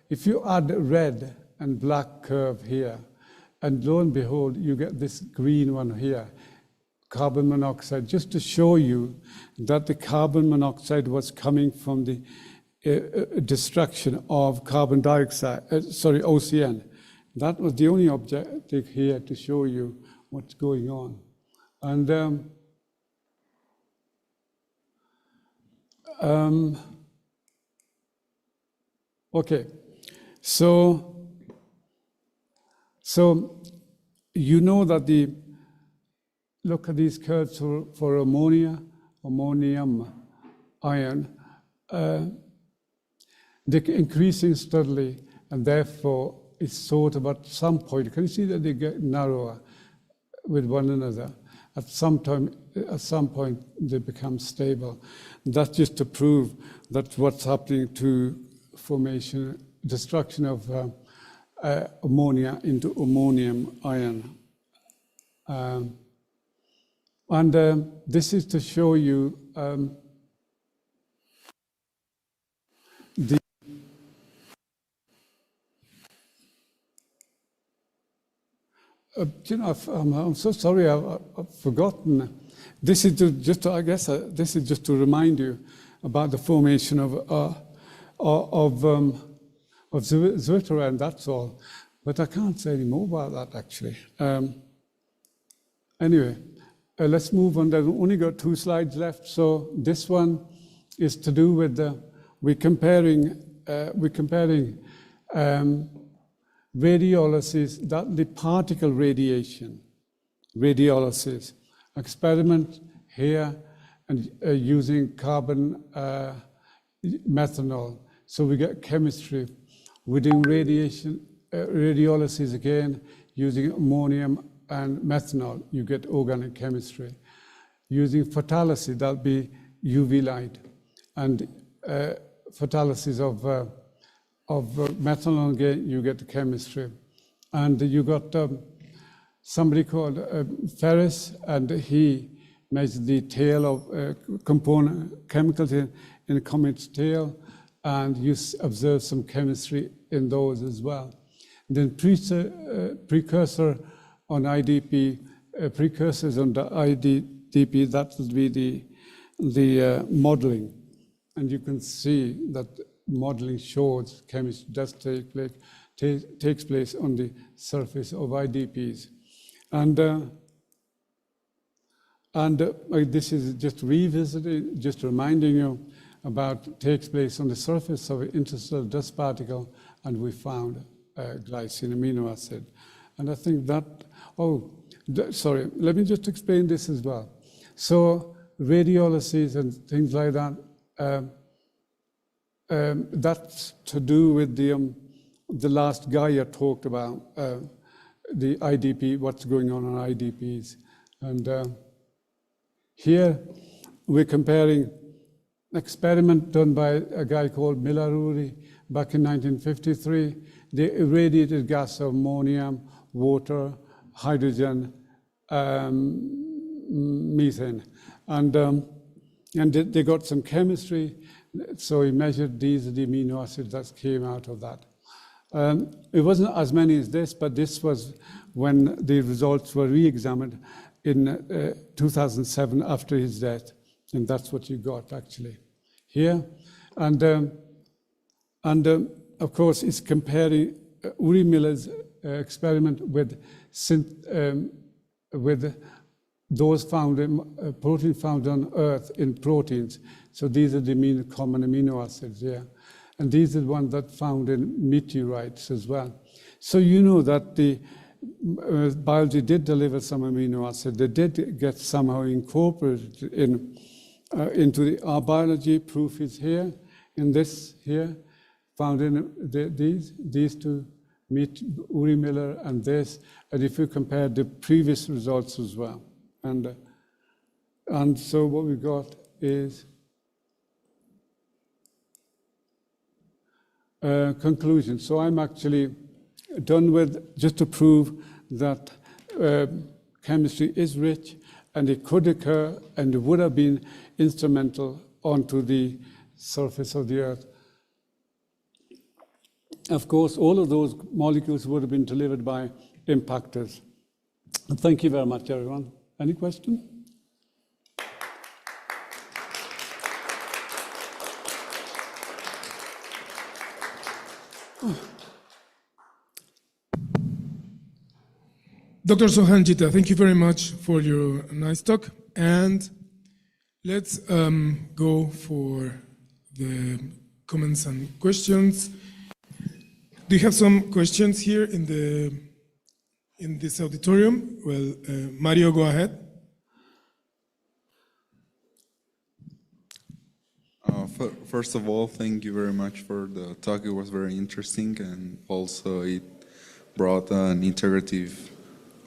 If you add red and black curve here, and lo and behold, you get this green one here, carbon monoxide, just to show you that the carbon monoxide was coming from the destruction of carbon dioxide, OCN. That was the only objective here to show you what's going on. And okay, so you know that look at these curves for ammonium ion, they're increasing steadily, and therefore it's sort of at some point, can you see that they get narrower with one another? At some point, they become stable. That's just to prove that what's happening to destruction of ammonia into ammonium ion. And this is to show you you know, I'm so sorry, I've forgotten. This is just to remind you about the formation of zwitterite, that's all. But I can't say any more about that, actually. Anyway, let's move on. There's only got 2 slides left. So this one is to do with we're comparing radiolysis, the particle radiation, radiolysis experiment here, and using carbon methanol. So we get chemistry. We're doing radiolysis again, using ammonium and methanol, you get organic chemistry. Using photolysis, that'll be UV light. And photolysis of methanol, again, you get the chemistry. And you got somebody called Ferris, and he measured the tail of chemicals in a comet's tail, and you observed some chemistry in those as well. Then precursor on IDP, precursors on the IDP, that would be the modeling. And you can see that modeling shows chemistry does takes place on the surface of IDPs. And this is just revisiting, just reminding you about takes place on the surface of an interstellar dust particle, and we found glycine amino acid. And I think that, sorry, let me just explain this as well. So radiolysis and things like that, that's to do with the last guy I talked about, the IDP, what's going on IDPs. And here we're comparing experiment done by a guy called Milaruri back in 1953. They irradiated gas of ammonium, water, hydrogen, methane. And they got some chemistry, so he measured these are the amino acids that came out of that. It wasn't as many as this, but this was when the results were re-examined in 2007 after his death, and that's what you got actually here. And of course, it's comparing Uri Miller's experiment with those found in protein found on Earth in proteins. So these are the common amino acids here. And these are the ones that found in meteorites as well. So you know that the biology did deliver some amino acid. They did get somehow incorporated into our biology. Proof is here, in this here, found in these two, Uri Miller and this. And if you compare the previous results as well. And so what we got is conclusion. So I'm actually done with just to prove that chemistry is rich and it could occur and it would have been instrumental onto the surface of the Earth. Of course, all of those molecules would have been delivered by impactors. Thank you very much, everyone. Any questions? Dr. Sohan Jheeta, thank you very much for your nice talk. And let's go for the comments and questions. Do you have some questions here in this auditorium? Well, Mario, go ahead. First of all, thank you very much for the talk. It was very interesting, and also it brought an integrative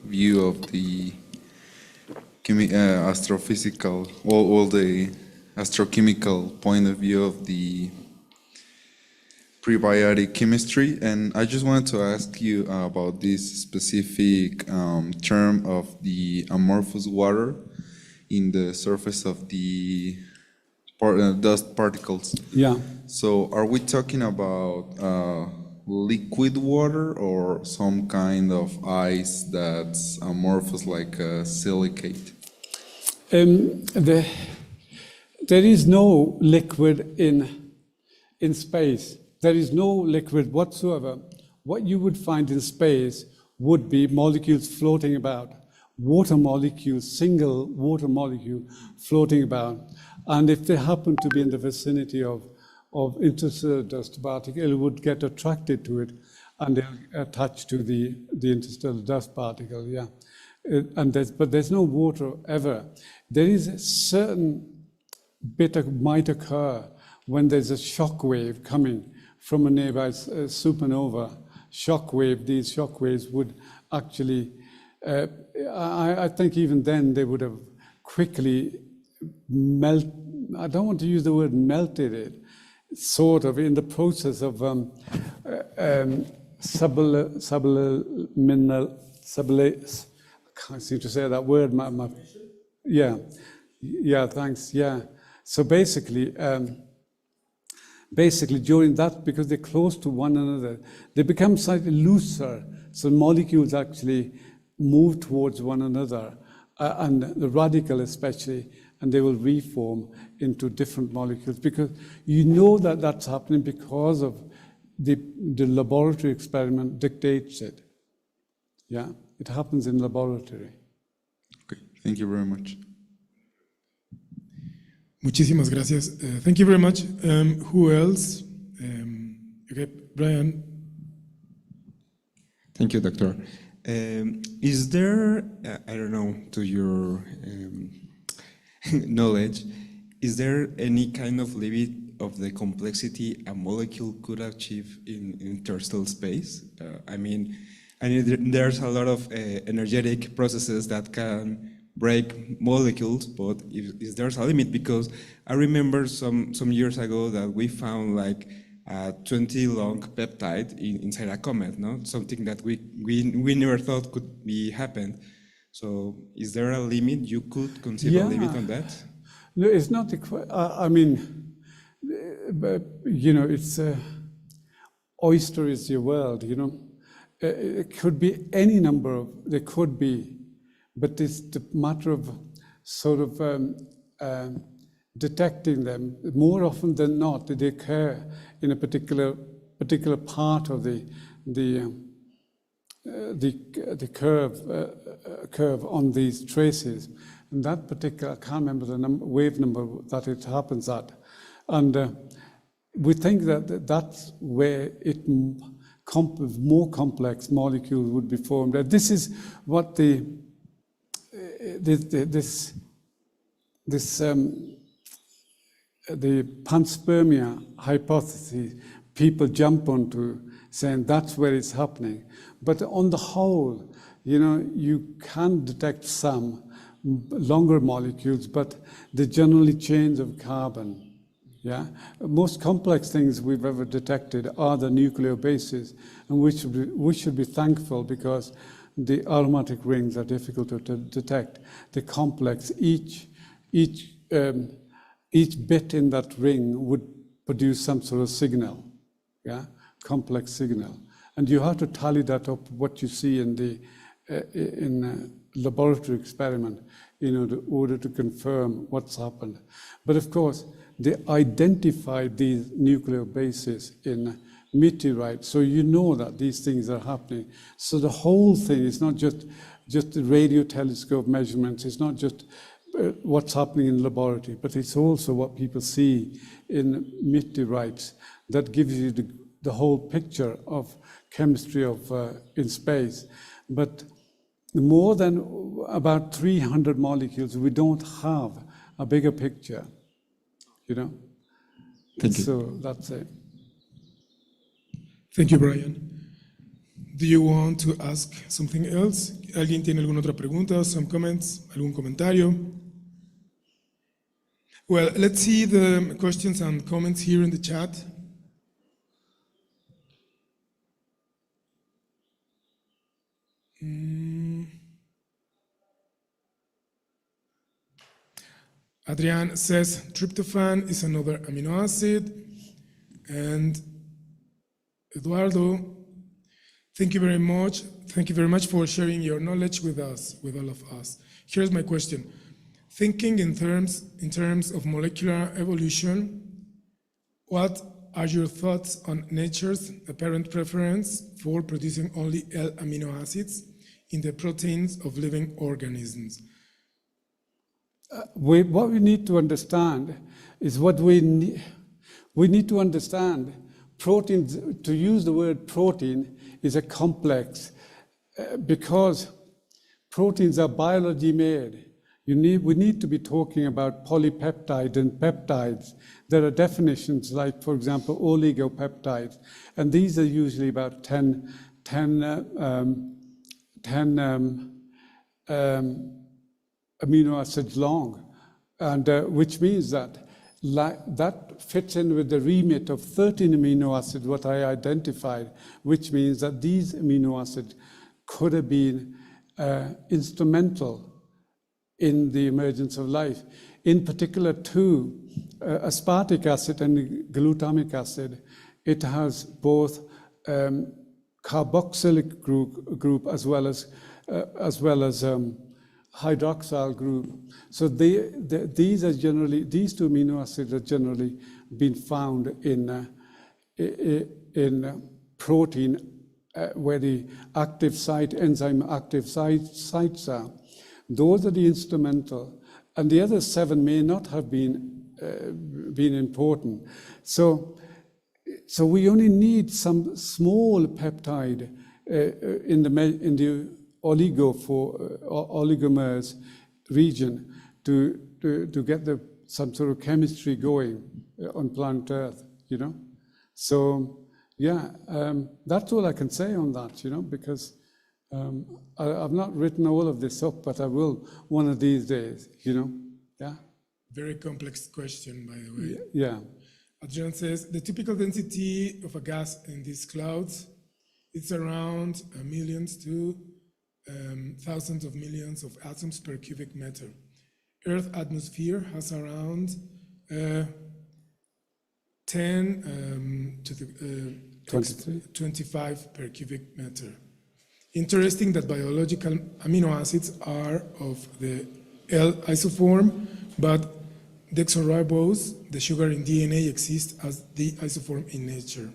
view of the astrophysical, all the astrochemical point of view of the prebiotic chemistry. And I just wanted to ask you about this specific term of the amorphous water in the surface of the dust particles. Yeah. So are we talking about liquid water or some kind of ice that's amorphous like a silicate? There is no liquid in space. There is no liquid whatsoever. What you would find in space would be molecules floating about, water molecules, single water molecule floating about. And if they happen to be in the vicinity of interstellar dust particle, it would get attracted to it and they'll attach to the interstellar dust particle, yeah. But there's no water ever. There is a certain bit that might occur when there's a shock wave coming from a nearby supernova. Shock wave, these shock waves would actually, I think even then they would have quickly I don't want to use the word melted it. sort of in the process of I can't seem to say that word. Yeah, thanks. Yeah. So basically, during that, because they're close to one another, they become slightly looser. So molecules actually move towards one another, and the radical especially, and they will reform into different molecules. Because you know that that's happening because of the laboratory experiment dictates it. Yeah, it happens in laboratory. Okay, thank you very much. Muchísimas gracias. Thank you very much. Who else? Okay, Brian. Thank you, Doctor. Is there, I don't know, to your knowledge, is there any kind of limit of the complexity a molecule could achieve in interstellar space? I mean, there's a lot of energetic processes that can break molecules, but is there's a limit? Because I remember some years ago that we found like a 20 long peptide inside a comet, no? Something that we never thought could be happened. So is there a limit? You could conceive a limit on that? No, it's not. I mean, but, you know, it's oyster is your world. You know, it could be any number of. There could be. But it's the matter of sort of detecting them. More often than not, they occur in a particular part of the curve on these traces. And that particular, I can't remember the wave number that it happens at. And we think that that's where more complex molecules would be formed. This is what the panspermia hypothesis people jump onto, saying that's where it's happening. But on the whole, you know, you can detect some longer molecules, but they're generally chains of carbon. Yeah, most complex things we've ever detected are the nucleobases, and we should be thankful, because the aromatic rings are difficult to detect. They're complex. Each bit in that ring would produce some sort of signal, yeah, complex signal, and you have to tally that up what you see in the laboratory experiment in order to confirm what's happened. But of course, they identified these nucleobases in meteorites, so you know that these things are happening. So the whole thing is not just the radio telescope measurements, it's not just what's happening in the laboratory, but it's also what people see in meteorites that gives you the whole picture of chemistry in space. But more than about 300 molecules, we don't have a bigger picture, you know? Thank you. So that's it. Thank you, Brian. Do you want to ask something else? ¿Alguien tiene alguna otra pregunta, some comments, algún comentario? Well, let's see the questions and comments here in the chat. Adrian says tryptophan is another amino acid. And Eduardo, thank you very much. Thank you very much for sharing your knowledge with us, with all of us. Here's my question. Thinking in terms of molecular evolution, what are your thoughts on nature's apparent preference for producing only L amino acids in the proteins of living organisms? What we need to understand is we need to understand proteins. To use the word protein is a complex because proteins are biology made. We need to be talking about polypeptides and peptides. There are definitions like, for example, oligopeptides, and these are usually about 10 amino acids long, and which means that that fits in with the remit of 13 amino acids, what I identified, which means that these amino acids could have been instrumental in the emergence of life. In particular, two, aspartic acid and glutamic acid, it has both carboxylic group as well as hydroxyl group. So these two amino acids are generally been found in protein where the active site, enzyme active sites are. Those are the instrumental, and the other 7 may not have been important. So we only need some small peptide in the oligomers region to get some sort of chemistry going on planet Earth, you know. So yeah, that's all I can say on that, you know, because I've not written all of this up, but I will one of these days, you know. Yeah. Very complex question, by the way. Yeah. Adrian says, the typical density of a gas in these clouds, it's around millions to thousands of millions of atoms per cubic meter. Earth atmosphere has around 10 to the 25 per cubic meter. Interesting that biological amino acids are of the L isoform, but deoxyribose, the sugar in DNA, exists as the isoform in nature.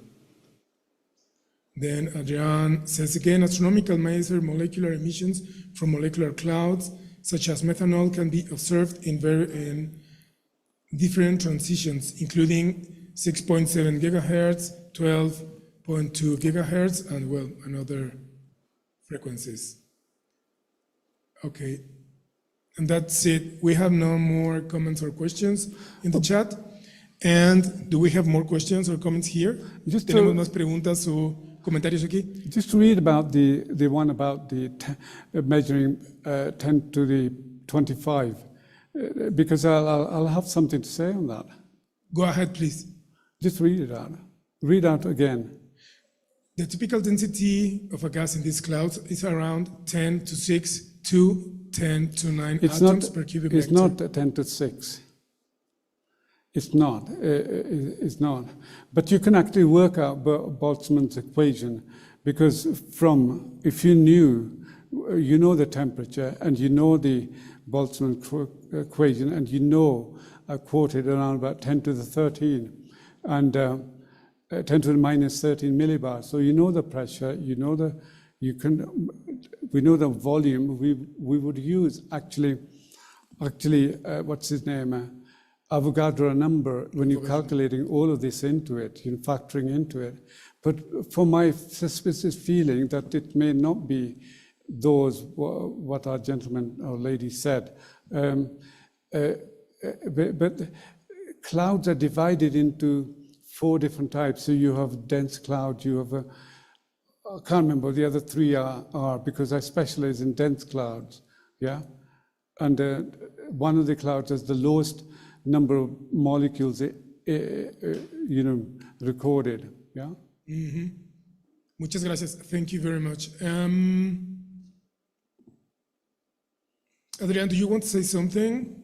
Then Adrian says again, astronomical measure molecular emissions from molecular clouds, such as methanol, can be observed in different transitions, including 6.7 gigahertz, 12.2 gigahertz, and well, another frequencies. Okay, and that's it. We have no more comments or questions in the chat. And do we have more questions or comments here? ¿Tenemos más preguntas o comentarios aquí? Just to read about the one about the measuring 10 to the 25, because I'll have something to say on that. Go ahead, please. Just read it out. Read out again. The typical density of a gas in these clouds is around 10 to 6 to 10 to 9 atoms per cubic meter. It's not 10 to 6. It's not. It's not. But you can actually work out Boltzmann's equation, because if you know the temperature and you know the Boltzmann equation, and you know I quoted around about 10 to the 13 and 10 to the minus 13 millibars. So you know the pressure, we know the volume. We would use actually, what's his name? Avogadro number when you're calculating all of this into it, you're factoring into it. But for my suspicious feeling that it may not be what our gentleman or lady said, but clouds are divided into 4 different types. So you have dense cloud, you have I can't remember what the other 3 are because I specialize in dense clouds, yeah? And one of the clouds has the lowest number of molecules, recorded, yeah? Mm-hmm. Muchas gracias. Thank you very much. Adrian, do you want to say something?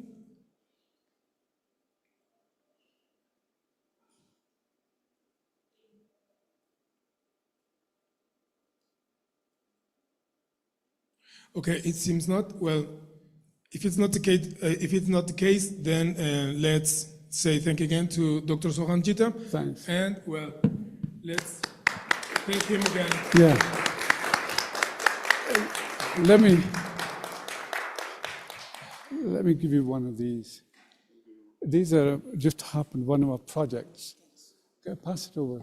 Okay, it seems not. Well, if it's not the case, then let's say thank you again to Dr. Sohan Jheeta. Thanks. And well, let's thank him again. Yeah. Let me give you one of these. These are just happened, one of our projects. Okay, pass it over.